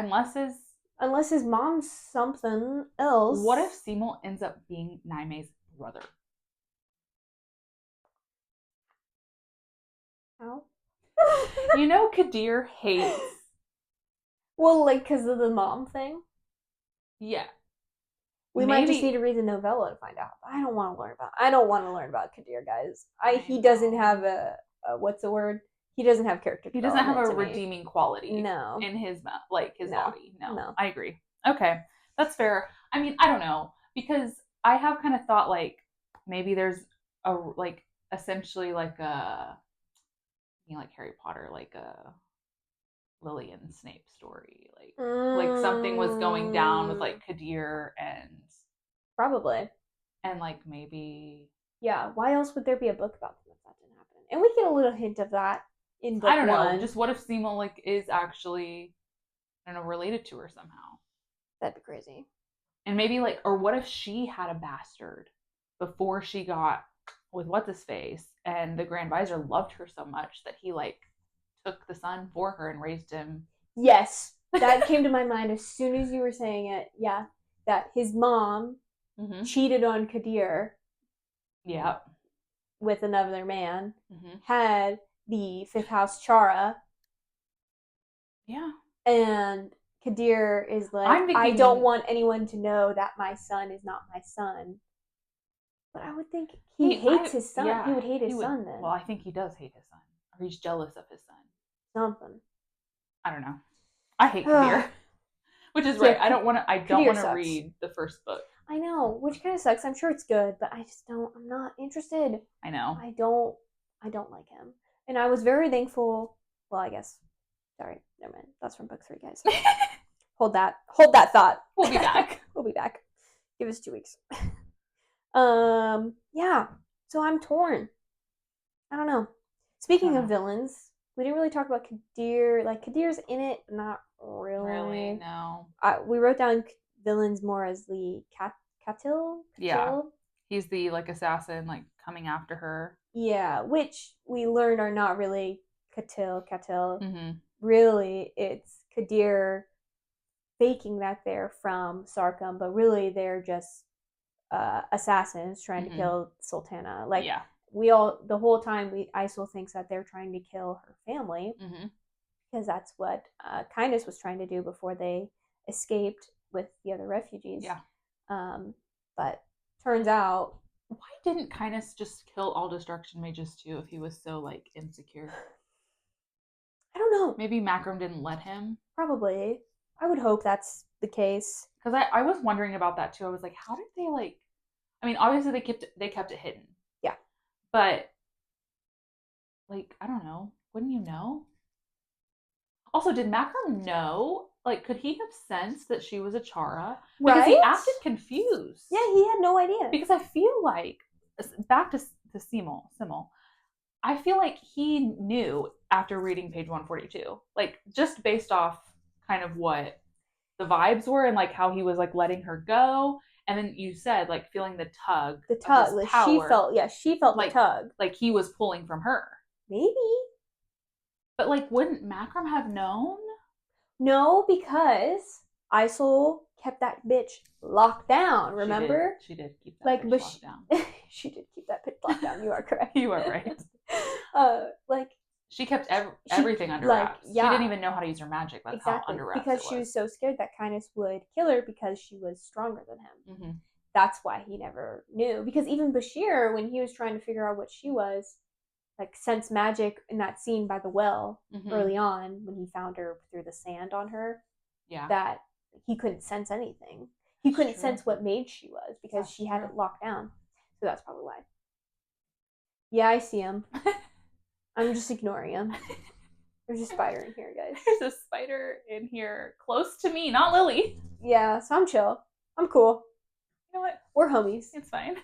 unless his mom's something else. What if Semel ends up being Naime's brother? How? You know, Kadir hates. Well, like because of the mom thing. Yeah. We might just need to read the novella to find out. I don't want to learn about Kadir, guys. He doesn't have a what's the word? He doesn't have character. He doesn't have a redeeming quality. No. In his body. No. I agree. Okay, that's fair. I mean, I don't know, because I have kind of thought like maybe there's a like essentially like a like Harry Potter, like a Lily and Snape story, like something was going down with like Kadir and probably, and like maybe why else would there be a book about them if that didn't happen? And we get a little hint of that in book 1. I don't know. Just what if Semel like is actually, I don't know, related to her somehow? That'd be crazy. And maybe like, or what if she had a bastard before she got with what's his face, and the Grand Visor loved her so much that he like took the son for her and raised him. Yes, that came to my mind as soon as you were saying it. Yeah, that his mom cheated on Kadir. Yeah. With another man, had the 5th house Chara. Yeah. And Kadir is like, I don't want anyone to know that my son is not my son. But I would think he hates his son. Yeah, he would hate his son then. Well, I think he does hate his son. Or he's jealous of his son. Something. I don't know. I hate Kadir. Which is right. I don't want to read the first book. I know, which kind of sucks. I'm sure it's good, but I'm not interested. I know. I don't like him. And I was very thankful. Well, I guess. Sorry, never mind. That's from book 3, guys. Hold that thought. We'll be back. We'll be back. Give us 2 weeks. Yeah. So I'm torn. I don't know. Speaking of villains, we didn't really talk about Kadir. Like, Kadir's in it, but not really. Really, no. We wrote down villains more as the Katil. Yeah. He's the like assassin, like coming after her. Yeah, which we learned are not really Katil. Really, it's Kadir faking that they're from Sarkham, but really they're just assassins trying to kill Sultana. Like, the whole time Isol thinks that they're trying to kill her family, because that's what Kindness was trying to do before they escaped with the other refugees. Yeah. But turns out, why didn't Kindness just kill all destruction mages too if he was so like insecure? I don't know. Maybe Macram didn't let him. Probably. I would hope that's the case. Because I was wondering about that too. I was like, how did they like? I mean, obviously they kept it hidden. Yeah. But like, I don't know. Wouldn't you know? Also, did Macram know? Like, could he have sensed that she was a Chara? Because he acted confused. Yeah, he had no idea. Because I feel like, back to Semel, I feel like he knew after reading page 142. Like, just based off kind of what the vibes were and like how he was like letting her go. And then you said like feeling the tug. The tug. Like, power. She felt like, the tug. Like he was pulling from her. Maybe. But like, wouldn't Macram have known? No, because Isol kept that bitch locked down, remember? She did keep that bitch locked down. She did keep that bitch locked down. You are correct. You are right. Like, she kept everything under wraps. She didn't even know how to use her magic. That's how under wraps because she was so scared that Kindness would kill her because she was stronger than him. That's why he never knew. Because even Bashir, when he was trying to figure out what she was, like, sense magic in that scene by the well early on when he found her through the sand on her. Yeah. That he couldn't sense anything. He couldn't sense what mage she was because she had it locked down. So that's probably why. Yeah, I see him. I'm just ignoring him. There's a spider in here, guys. There's a spider in here close to me, not Lily. Yeah, so I'm chill. I'm cool. You know what? We're homies. It's fine.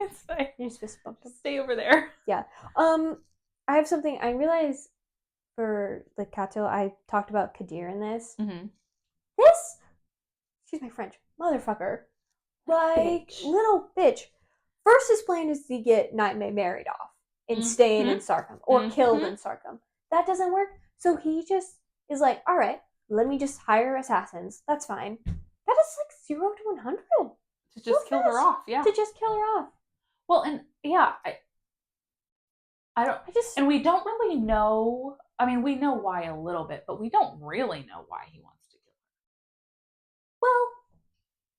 It's fine. You're just fist bumped him. Stay over there. Yeah. I have something. I realized for the Kato, I talked about Kadir in this. excuse my French, motherfucker. Like, little bitch. First, his plan is to get Nightmare married off and staying in Sarkham or killed in Sarkham. That doesn't work. So he just is like, all right, let me just hire assassins. That's fine. That is like 0 to 100. To just kill her off, yeah. To just kill her off. Well, and yeah, and we don't really know. I mean, we know why a little bit, but we don't really know why he wants to kill her. Well,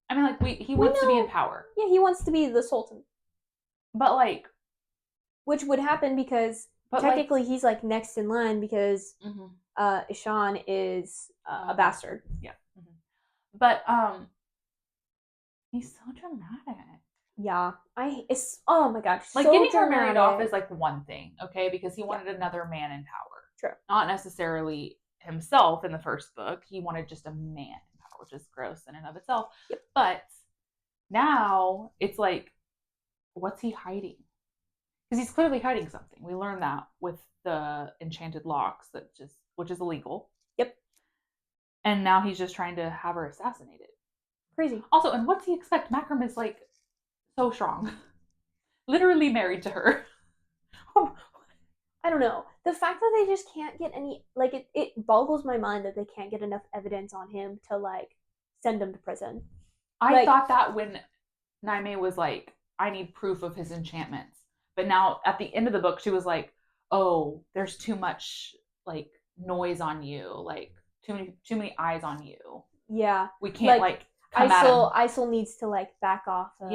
I mean, like he wants to be in power. Yeah, he wants to be the Sultan. But like, which would happen because technically he's like next in line because Ishan is a bastard. Yeah. But he's so dramatic. Yeah, oh my gosh, like so getting dramatic. her married off is like one thing, okay, because he wanted another man in power. True. Not necessarily himself in the first book. He wanted just a man in power, which is gross in and of itself. Yep. But now it's like, what's he hiding? Because he's clearly hiding something. We learned that with the enchanted locks, which is illegal. Yep. And now he's just trying to have her assassinated. Crazy. Also, and what's he expect? Makram is like so strong. Literally married to her. I don't know. The fact that they just can't get any, like, it boggles my mind that they can't get enough evidence on him to, like, send him to prison. I thought that when Naime was like, I need proof of his enchantments. But now at the end of the book, she was like, oh, there's too much, like, noise on you. Like, too many eyes on you. Yeah. We can't, like come at him. Isol needs to, like, back off of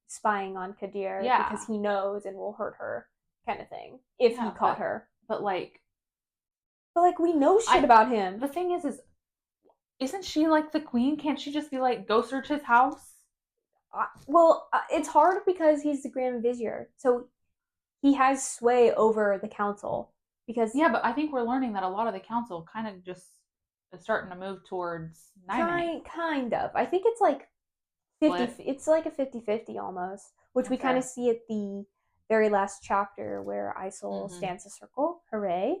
spying on Kadir because he knows and will hurt her, kind of thing, if he caught her. But like we know shit about him. The thing is isn't she like the queen? Can't she just be like, go search his house? It's hard because he's the Grand Vizier, so he has sway over the council. Because but I think we're learning that a lot of the council kind of just is starting to move towards Naime. Kind of. I think it's like 50. It's like a 50-50 almost, which we kind of see at the very last chapter where Isol stands a circle. Hooray!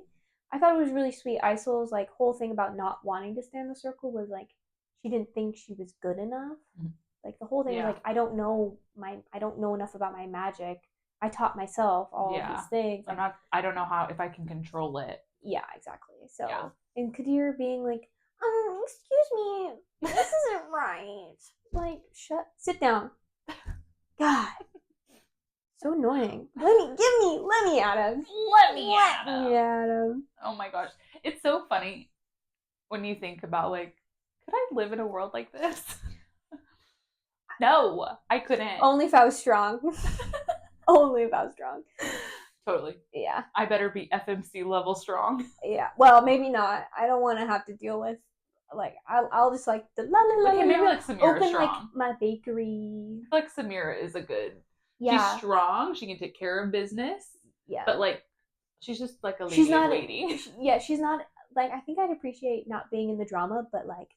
I thought it was really sweet. Isol's like whole thing about not wanting to stand the circle was like she didn't think she was good enough. Like the whole thing was like I don't know enough about my magic. I taught myself all of these things. I don't know if I can control it. Yeah, exactly. So and Kadir being like, excuse me, this isn't right. Like, sit down. God. So annoying. Let me at him. Let me at him. Oh my gosh. It's so funny when you think about like, could I live in a world like this? No, I couldn't. Only if I was strong. Only if I was strong. Totally. Yeah. I better be FMC level strong. Yeah. Well, maybe not. I don't want to have to deal with like I'll just like the maybe like Samira open strong. like my bakery. I feel like Samira is a good. She's strong. She can take care of business. Yeah. But like, she's just like a lady. She's not lady. She's not like. I think I'd appreciate not being in the drama, but like,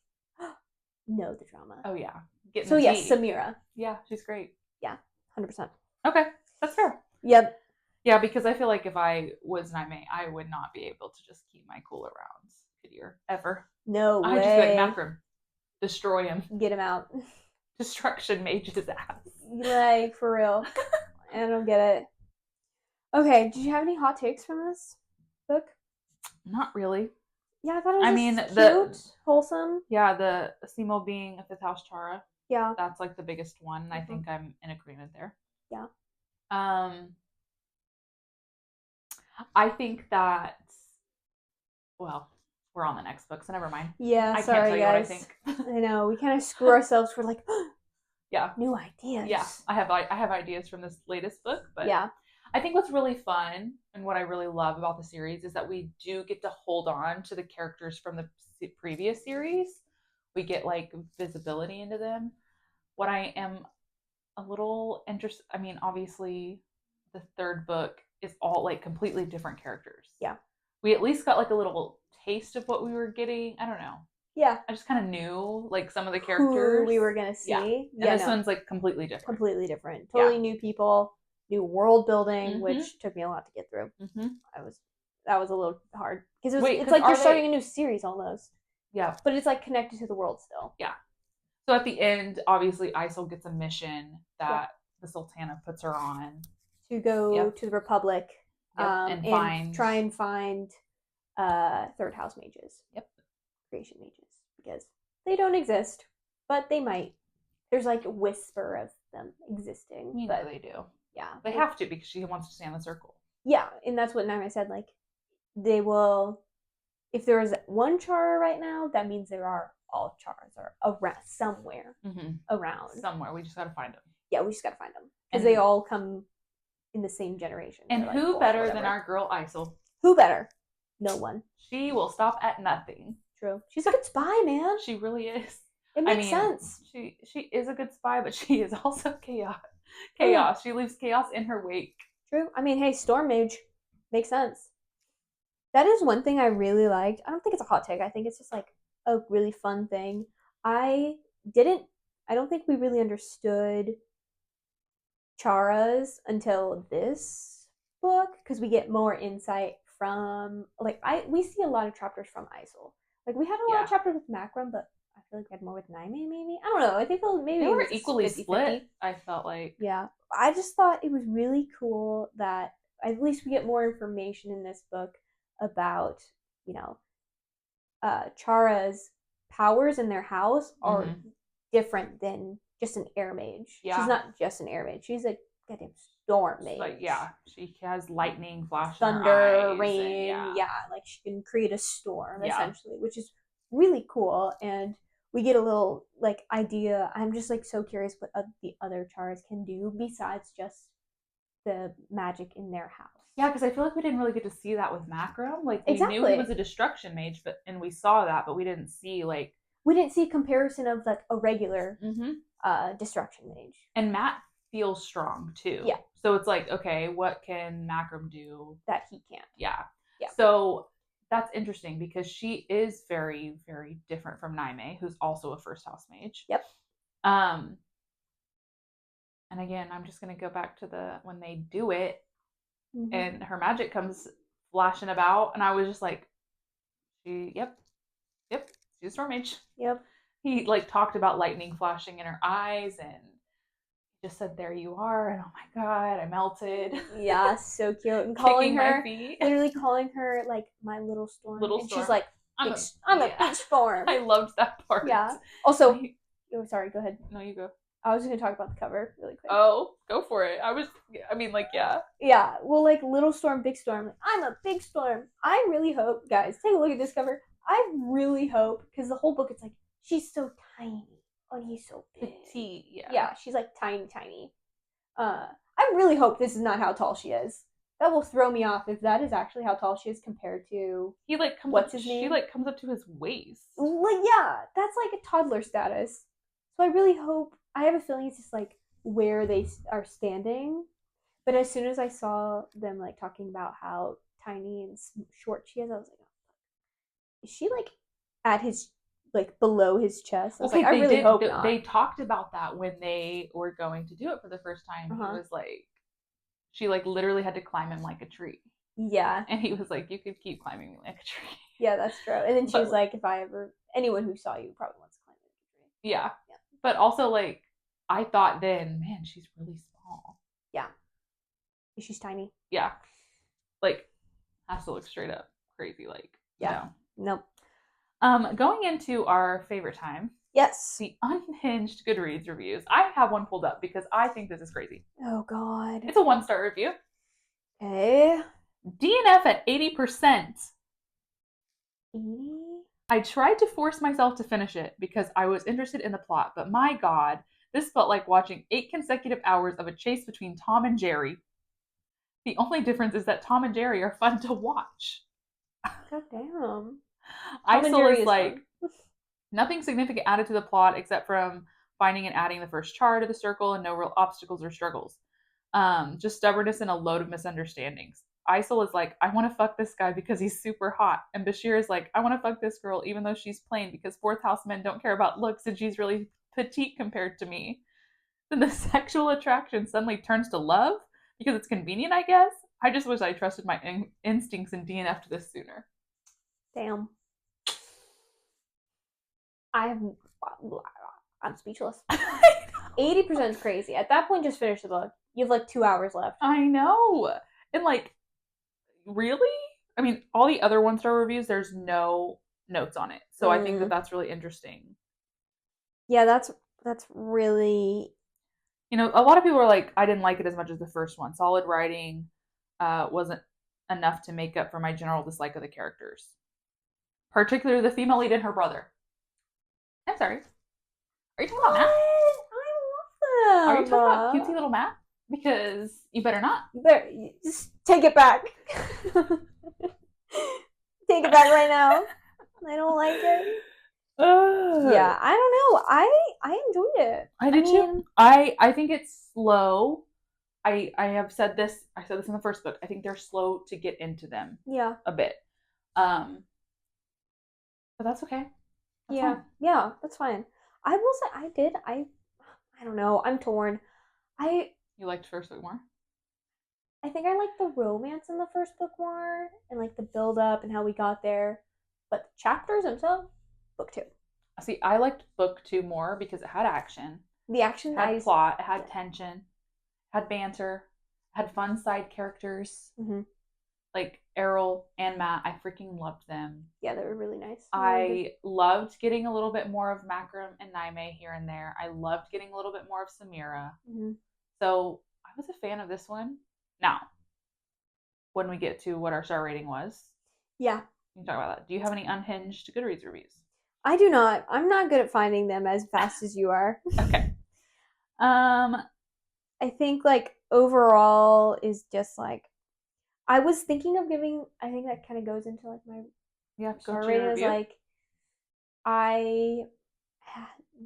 know the drama. Oh yeah. So yes, Samira. Yeah, she's great. Yeah, 100%. Okay, that's fair. Yep. Yeah, because I feel like if I was Naime, I would not be able to just keep my cool around Kadir ever. No way. I'd just be like, Makram, destroy him. Get him out. Destruction mage's ass. Like, for real. I don't get it. Okay, did you have any hot takes from this book? Not really. Yeah, I thought it was cute, wholesome. Yeah, the Simo being a fifth house Chara. Yeah. That's like the biggest one. I think I'm in agreement there. Yeah. I think that, well, we're on the next book, so never mind. Yeah, I sorry, can't tell guys. you what I think. I know, we kind of screw ourselves for like, yeah, new ideas. Yeah, I have ideas from this latest book, but yeah, I think what's really fun and what I really love about the series is that we do get to hold on to the characters from the previous series. We get like visibility into them. What I am a little interested, I mean, obviously the third book is all like completely different characters. Yeah. We at least got like a little taste of what we were getting. I don't know. Yeah. I just kind of knew like some of the characters. Who we were going to see. Yeah. And this one's like completely different. Completely different. Totally new people, new world building, which took me a lot to get through. That was a little hard. Because it's like you're starting a new series almost. Yeah. But it's like connected to the world still. Yeah. So at the end, obviously, Isol gets a mission that Yep. the Sultana puts her on. To go to the Republic and try and find third house mages. Yep. Creation mages. Because they don't exist, but they might. There's like a whisper of them existing. We know they do. Yeah. They have to because she wants to stay in the circle. Yeah, and that's what Naima said. Like, they will. If there is one Chara right now, that means there are all Charas are around somewhere. Around. Somewhere. We just got to find them. Yeah, we just got to find them. Because they all come in the same generation. And like who better than our girl Isol? Who better? No one. She will stop at nothing. True. She's a good spy, man. She really is. It makes sense. She is a good spy, but she is also chaos. Chaos. She leaves chaos in her wake. True. I mean, hey, Storm Mage. Makes sense. That is one thing I really liked. I don't think it's a hot take. I think it's just like a really fun thing. I don't think we really understood Charas until this book, because we get more insight from, like, we see a lot of chapters from Isol. Like, we had a lot of chapters with Macrum, but I feel like we had more with Naime, maybe. I don't know. I think maybe they were it was equally 50-50. split, I felt like. Yeah. I just thought it was really cool that at least we get more information in this book about, Chara's powers in their house are different than just an air mage. Yeah. She's not just an air mage. She's a goddamn storm mage. Like, yeah, she has lightning flash, thunder, rain. Yeah, like she can create a storm essentially, which is really cool. And we get a little like idea. I'm just like so curious what the other Charas can do besides just the magic in their house. Yeah, because I feel like we didn't really get to see that with Macrum. Like, we knew he was a destruction mage, and we saw that, but we didn't see a comparison of like a regular destruction mage. And Matt feels strong too. Yeah. So it's like, okay, what can Macrum do that he can't? Yeah. Yeah. So that's interesting because she is very, very different from Naime, who's also a first house mage. Yep. And again, I'm just gonna go back to when they do it, and her magic comes flashing about, and I was just like, yep, she's a storm mage. Yep. He like talked about lightning flashing in her eyes, and just said, "There you are," and oh my god, I melted. Yeah, so cute. And literally calling her like my little storm. And she's like, I'm a big storm. I loved that part. Yeah. Also, sorry, go ahead. No, you go. I was just gonna talk about the cover really quick. Oh, go for it. Yeah. Yeah. Well, like Little Storm, Big Storm. I'm a big storm. I really hope, guys, take a look at this cover. I really hope, because the whole book, it's like, she's so tiny. And he's so big. Petite, yeah. Yeah, she's like tiny. I really hope this is not how tall she is. That will throw me off if that is actually how tall she is compared to he like comes what's up, his name? She like comes up to his waist. Like, yeah, that's like a toddler status. So I really hope. I have a feeling it's just like where they are standing. But as soon as I saw them like talking about how tiny and short she is, I was like, oh, is she like at his like below his chest? I was like, I really hope not. They talked about that when they were going to do it for the first time. He was like, she like literally had to climb him like a tree. Yeah. And he was like, you could keep climbing me like a tree. Yeah, that's true. And then she was like, anyone who saw you probably wants to climb like a tree. Yeah. But also, like, I thought then, man, she's really small. Yeah. She's tiny. Yeah. Like, has to look straight up crazy. Like, yeah. No. Nope. Going into our favorite time. Yes. The unhinged Goodreads reviews. I have one pulled up because I think this is crazy. Oh, God. It's a 1-star review. Okay. DNF at 80%. 80? I tried to force myself to finish it because I was interested in the plot, but my God, this felt like watching 8 consecutive hours of a chase between Tom and Jerry. The only difference is that Tom and Jerry are fun to watch. God damn. Isol is like, nothing significant added to the plot except from finding and adding the first char to the circle and no real obstacles or struggles. Just stubbornness and a load of misunderstandings. Isol is like, I want to fuck this guy because he's super hot. And Bashir is like, I want to fuck this girl even though she's plain because 4th house men don't care about looks and she's really petite compared to me. Then the sexual attraction suddenly turns to love because it's convenient, I guess. I just wish I trusted my instincts and DNF'd this sooner. Damn. I'm speechless. 80% is crazy. At that point, just finish the book. You have like 2 hours left. I know. And like, really? I mean, all the other 1-star reviews, there's no notes on it. So I think that that's really interesting. Yeah, that's really... You know, a lot of people are like, I didn't like it as much as the first one. Solid writing wasn't enough to make up for my general dislike of the characters. Particularly the female lead and her brother. I'm sorry. Are you talking about Matt? I love them. Are you talking about cutesy little Matt? Because you better not. You better just take it back. Take it back right now. I don't like it. Yeah, I don't know. I enjoyed it. I did too. I think it's slow. I have said this. I said this in the first book. I think they're slow to get into them. Yeah. A bit. But that's okay. That's fine. Yeah, that's fine. I will say I don't know. I'm torn. You liked first book more? I think I liked the romance in the first book more, and like the build up and how we got there. But the chapters themselves, book 2. See, I liked book 2 more because it had action. The action had plot, it had tension, had banter, had fun side characters. Mm-hmm. Like Errol and Matt, I freaking loved them. Yeah, they were really nice. I loved getting a little bit more of Makram and Naime here and there. I loved getting a little bit more of Samira. Mm-hmm. So I was a fan of this one. Now, when we get to what our star rating was, yeah, we can talk about that. Do you have any unhinged Goodreads reviews? I do not. I'm not good at finding them as fast as you are. Okay. I think like overall is just like I was thinking of giving. I think that kind of goes into like my star rating is like I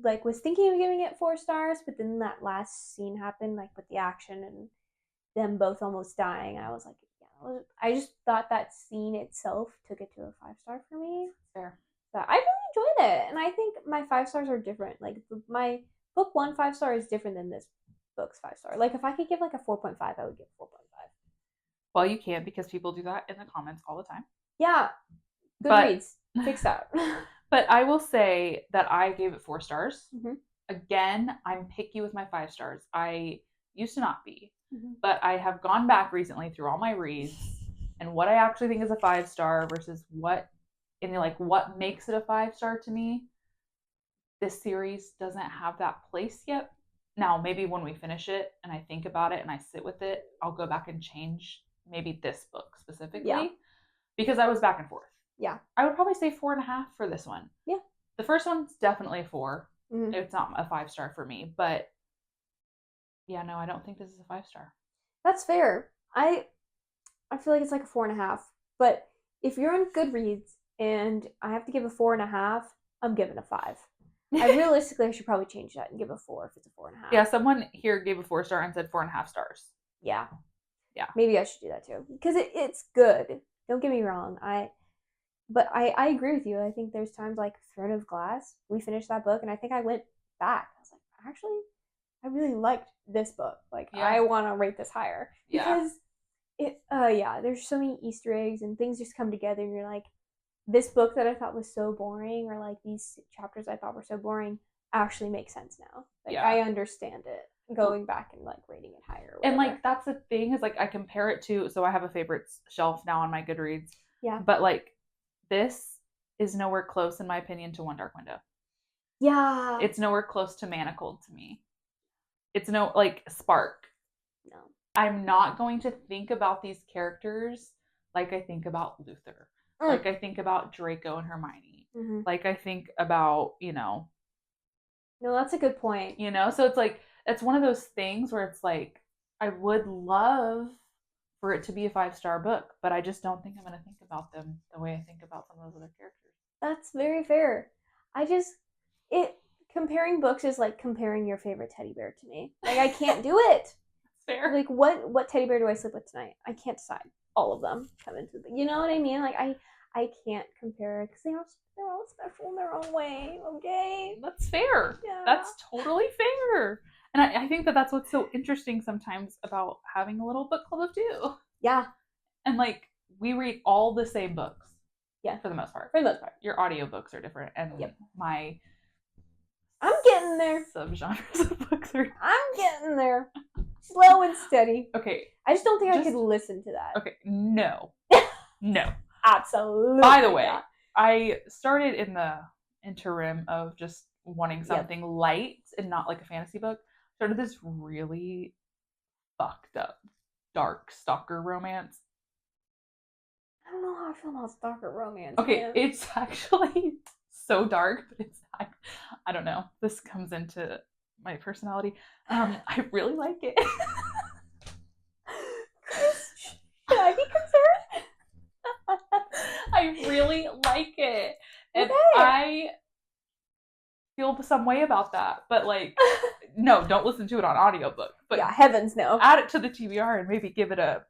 like was thinking of giving it 4 stars, but then that last scene happened, like with the action and them both almost dying. I was like, yeah, I just thought that scene itself took it to a 5-star for me. Fair. So I really enjoyed it, and I think my 5 stars are different. Like my book 1 5-star is different than this book's 5-star. Like if I could give like a 4.5, I would give 4.5. Well, you can't because people do that in the comments all the time. Yeah, Goodreads, fix that. But I will say that I gave it 4 stars. Mm-hmm. Again, I'm picky with my 5 stars. I used to not be, mm-hmm. but I have gone back recently through all my reads and what I actually think is a 5-star versus what makes it a 5-star to me. This series doesn't have that place yet. Now, maybe when we finish it and I think about it and I sit with it, I'll go back and change maybe this book specifically because I was back and forth. Yeah. I would probably say 4.5 for this one. Yeah. The first one's definitely a 4. Mm-hmm. It's not a 5-star for me, but yeah, no, I don't think this is a 5-star. That's fair. I feel like it's like a 4.5, but if you're on Goodreads and I have to give a 4.5, I'm giving a 5. I should probably change that and give a 4 if it's a 4.5. Yeah, someone here gave a 4-star and said 4.5 stars. Yeah. Yeah. Maybe I should do that too because it's good. Don't get me wrong. But I agree with you. I think there's times like Throne of Glass. We finished that book and I think I went back. I was like, actually, I really liked this book. Like, I want to rate this higher because there's so many Easter eggs and things just come together and you're like, this book that I thought was so boring or like these chapters I thought were so boring actually make sense now. Like I understand it going back and like rating it higher. And like that's the thing is like I compare it to, so I have a favorites shelf now on my Goodreads. Yeah. But like this is nowhere close in my opinion to One Dark Window. Yeah. It's nowhere close to Manacled to me. It's no like Spark. No. I'm not going to think about these characters like I think about Luther. Like I think about Draco and Hermione. Mm-hmm. Like I think about, No, that's a good point. So it's like, it's one of those things where it's like, I would love for it to be a 5-star book, but I just don't think I'm going to think about them the way I think about some of those other characters. That's very fair. Comparing books is like comparing your favorite teddy bear to me. Like I can't do it. That's fair. Like what teddy bear do I sleep with tonight? I can't decide. All of them come into you know what I mean? Like I can't compare because they're all special in their own way. Okay, that's fair. Yeah, that's totally fair. And I think that's what's so interesting sometimes about having a little book club of 2. Yeah, and like we read all the same books. Yeah, for the most part. For the most part, your audiobooks are different, and my I'm getting there. Subgenres of books are. I'm getting there. Slow and steady. Okay. I just don't think I could listen to that. Okay, no. No. Absolutely. By the way, not. I started in the interim of just wanting something light and not like a fantasy book. Started this really fucked up, dark stalker romance. I don't know how I feel about stalker romance. Okay, man. it's actually so dark, but it's I don't know. This comes into my personality. I really like it. Chris, should I be concerned? I really like it. And Okay. I feel some way about that. But like, no, don't listen to it on audiobook. But yeah, heavens no. Add it to the TBR and maybe give it a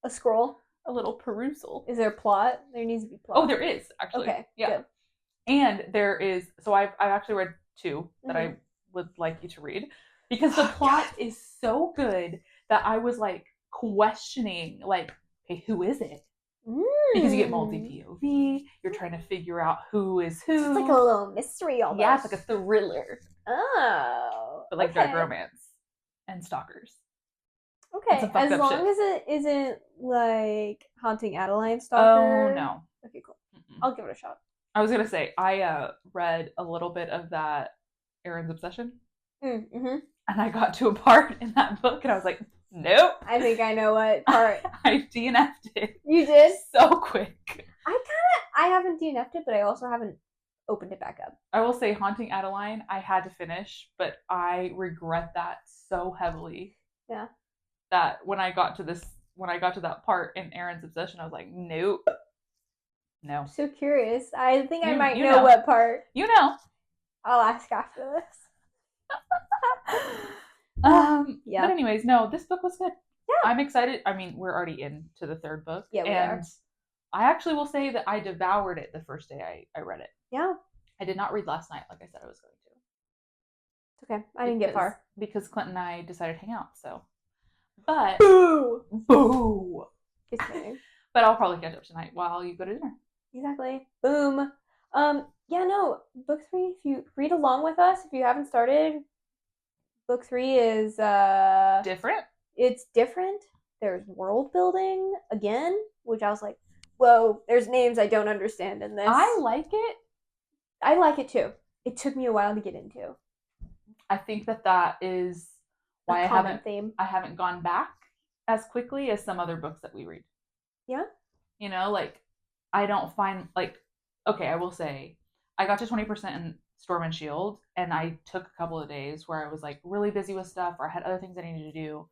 scroll. A little perusal. Is there a plot? There needs to be plot. Oh, there is, actually. Okay, yeah. Good. And there is, so I've actually read 2 that I would like you to read. Because the plot is so good that I was like questioning, like, hey, who is it? Because you get multi-POV, you're trying to figure out who is who. It's like a little mystery almost. Yeah, it's like a thriller. Oh. But like dark romance and stalkers. Okay, as long as it isn't like Haunting Adeline Stalker. Oh, no. Okay, cool. I'll give it a shot. I was going to say, I read a little bit of that Erin's Obsession. Mm-hmm. And I got to a part in that book and I was like, nope. I think I know what part. I DNF'd it. You did? So quick. I haven't DNF'd it, but I also haven't opened it back up. I will say Haunting Adeline, I had to finish, but I regret that so heavily. Yeah. That when I got to that part in Erin's Obsession, I was like, nope. No. I'm so curious. I think I might know what part. You know. I'll ask after this. Yeah. But anyways, no, this book was good. Yeah. I'm excited. I mean, we're already into the 3rd book. Yeah, we are. I actually will say that I devoured it the first day I read it. Yeah. I did not read last night like I said I was going to. It's okay. I didn't get far. Because Clint and I decided to hang out, so. But boo! Boo! Just kidding. But I'll probably catch up tonight while you go to dinner. Exactly. Boom. Yeah, no, book 3, if you read along with us, if you haven't started, book 3 is different. It's different. There's world building again, which I was like, whoa, there's names I don't understand in this. I like it. I like it too. It took me a while to get into. I think that is why I haven't gone back as quickly as some other books that we read. Yeah. You know, like I don't find like, okay, I will say I got to 20% in Storm and Shield and I took a couple of days where I was like really busy with stuff or I had other things I needed to do.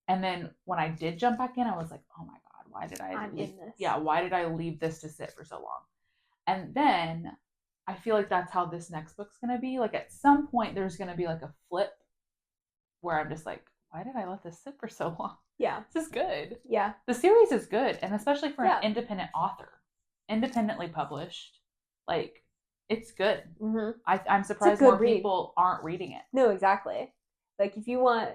And then when I did jump back in, I was like, oh my God, why did I leave? Yeah, why did I leave this to sit for so long? And then I feel like that's how this next book's going to be. Like at some point there's going to be like a flip where I'm just like, why did I let this sit for so long? Yeah. This is good. Yeah. The series is good. And especially for an independent author, independently published, like it's good. Mm-hmm. I'm surprised more people aren't reading it. No, exactly. Like if you want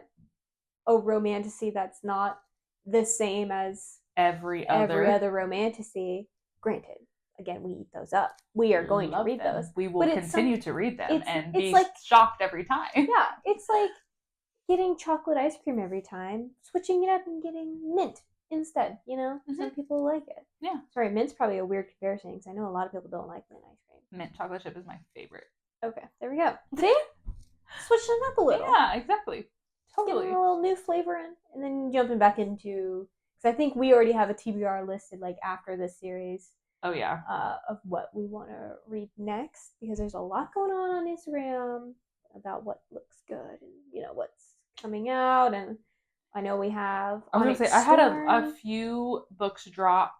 a romantasy that's not the same as every other romantasy, granted, again, we eat those up. We are going to read those. We will continue to read them and be shocked every time. Yeah, it's like getting chocolate ice cream every time, switching it up and getting mint instead, you know? Mm-hmm. Some people like it. Yeah. Sorry, mint's probably a weird comparison because I know a lot of people don't like mint ice cream. Mint chocolate chip is my favorite. Okay, there we go. See? Switching it up a little. Yeah, exactly. Totally. Getting a little new flavor in, and then jumping back into, because I think we already have a TBR listed like after this series. Oh yeah. Of what we want to read next, because there's a lot going on Instagram about what looks good and you know what's coming out, and I know we have. I was gonna say I had a few books drop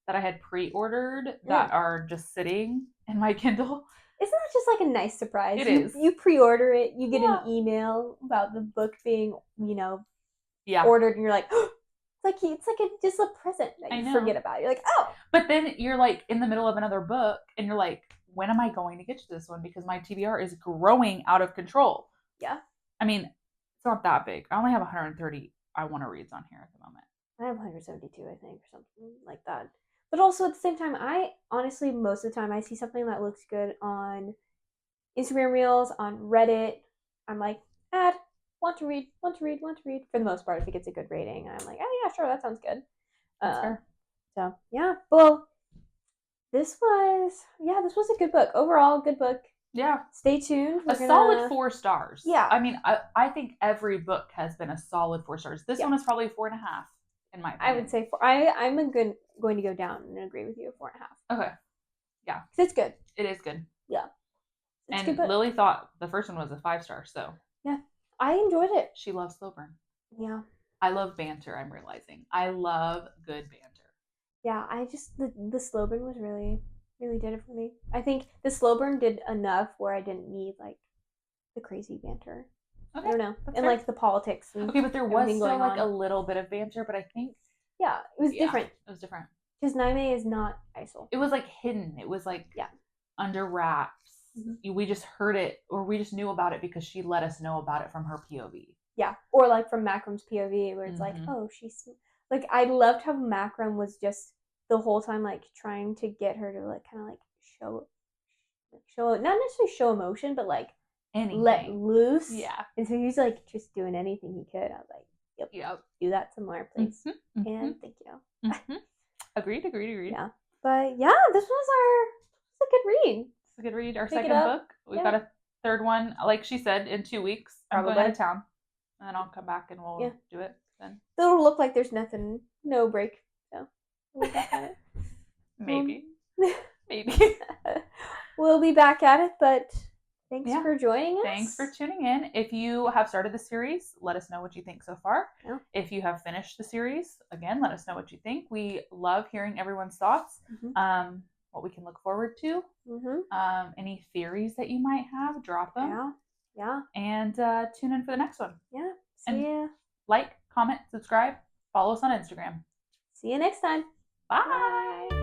that I had pre-ordered that are just sitting in my Kindle. Isn't that just like a nice surprise? It is. You pre-order it, you get an email about the book being, you know, ordered, and you're like, oh, it's like just a present that you forget about. You're like, oh. But then you're like in the middle of another book, and you're like, when am I going to get to this one? Because my TBR is growing out of control. Yeah. I mean, it's not that big. I only have 130 I want to reads on here at the moment. I have 172, I think, or something like that. But also at the same time, I honestly, most of the time, I see something that looks good on Instagram Reels, on Reddit. I'm like, want to read. For the most part, if it gets a good rating, I'm like, oh yeah, sure, that sounds good. That's fair. So yeah, well, this was a good book. Overall, good book. Yeah. Stay tuned. Solid 4 stars. Yeah. I mean, I think every book has been a solid 4 stars. This one is probably 4.5 in my opinion. I would say 4. I'm going to go down and agree with you. 4.5. Okay. Yeah. Because it's good. It is good. Yeah. It's and Lily thought the first one was a 5 star, so. Yeah. I enjoyed it. She loves slow burn. Yeah. I love banter, I'm realizing. I love good banter. Yeah, I just, the slow burn was really did it for me. I think the slow burn did enough where I didn't need, like, the crazy banter. Okay, I don't know. And, like, the politics. And okay, but there was still, like, a little bit of banter, but I think. Yeah, it was different. It was different. Because Naime is not ISIL. It was, like, hidden. It was, like, under wraps. Mm-hmm. We just heard it, or we just knew about it because she let us know about it from her POV. Yeah, or, like, from Macrum's POV, where it's like, oh, she's... Like, I loved how Macrum was just the whole time, like, trying to get her to, like, kind of, like, show, not necessarily show emotion, but, like, anything. Let loose. Yeah. And so he's, like, just doing anything he could. I was like, yep. Do that some more, please. Mm-hmm. And thank you. Mm-hmm. Agreed. Yeah. But, yeah, this was a good read. It's a good read. Our second book. We've got a third one, like she said, in 2 weeks. Probably. I'm going out of town. And then I'll come back and we'll do it then. It'll look like there's no break. So maybe. We'll be back at it, but thanks for joining us. Thanks for tuning in. If you have started the series, let us know what you think so far. Yeah. If you have finished the series, again, let us know what you think. We love hearing everyone's thoughts. Mm-hmm. What we can look forward to. Mm-hmm. Any theories that you might have, drop them. Yeah. And tune in for the next one. Yeah. See ya. Like, comment, subscribe, follow us on Instagram. See you next time. Bye.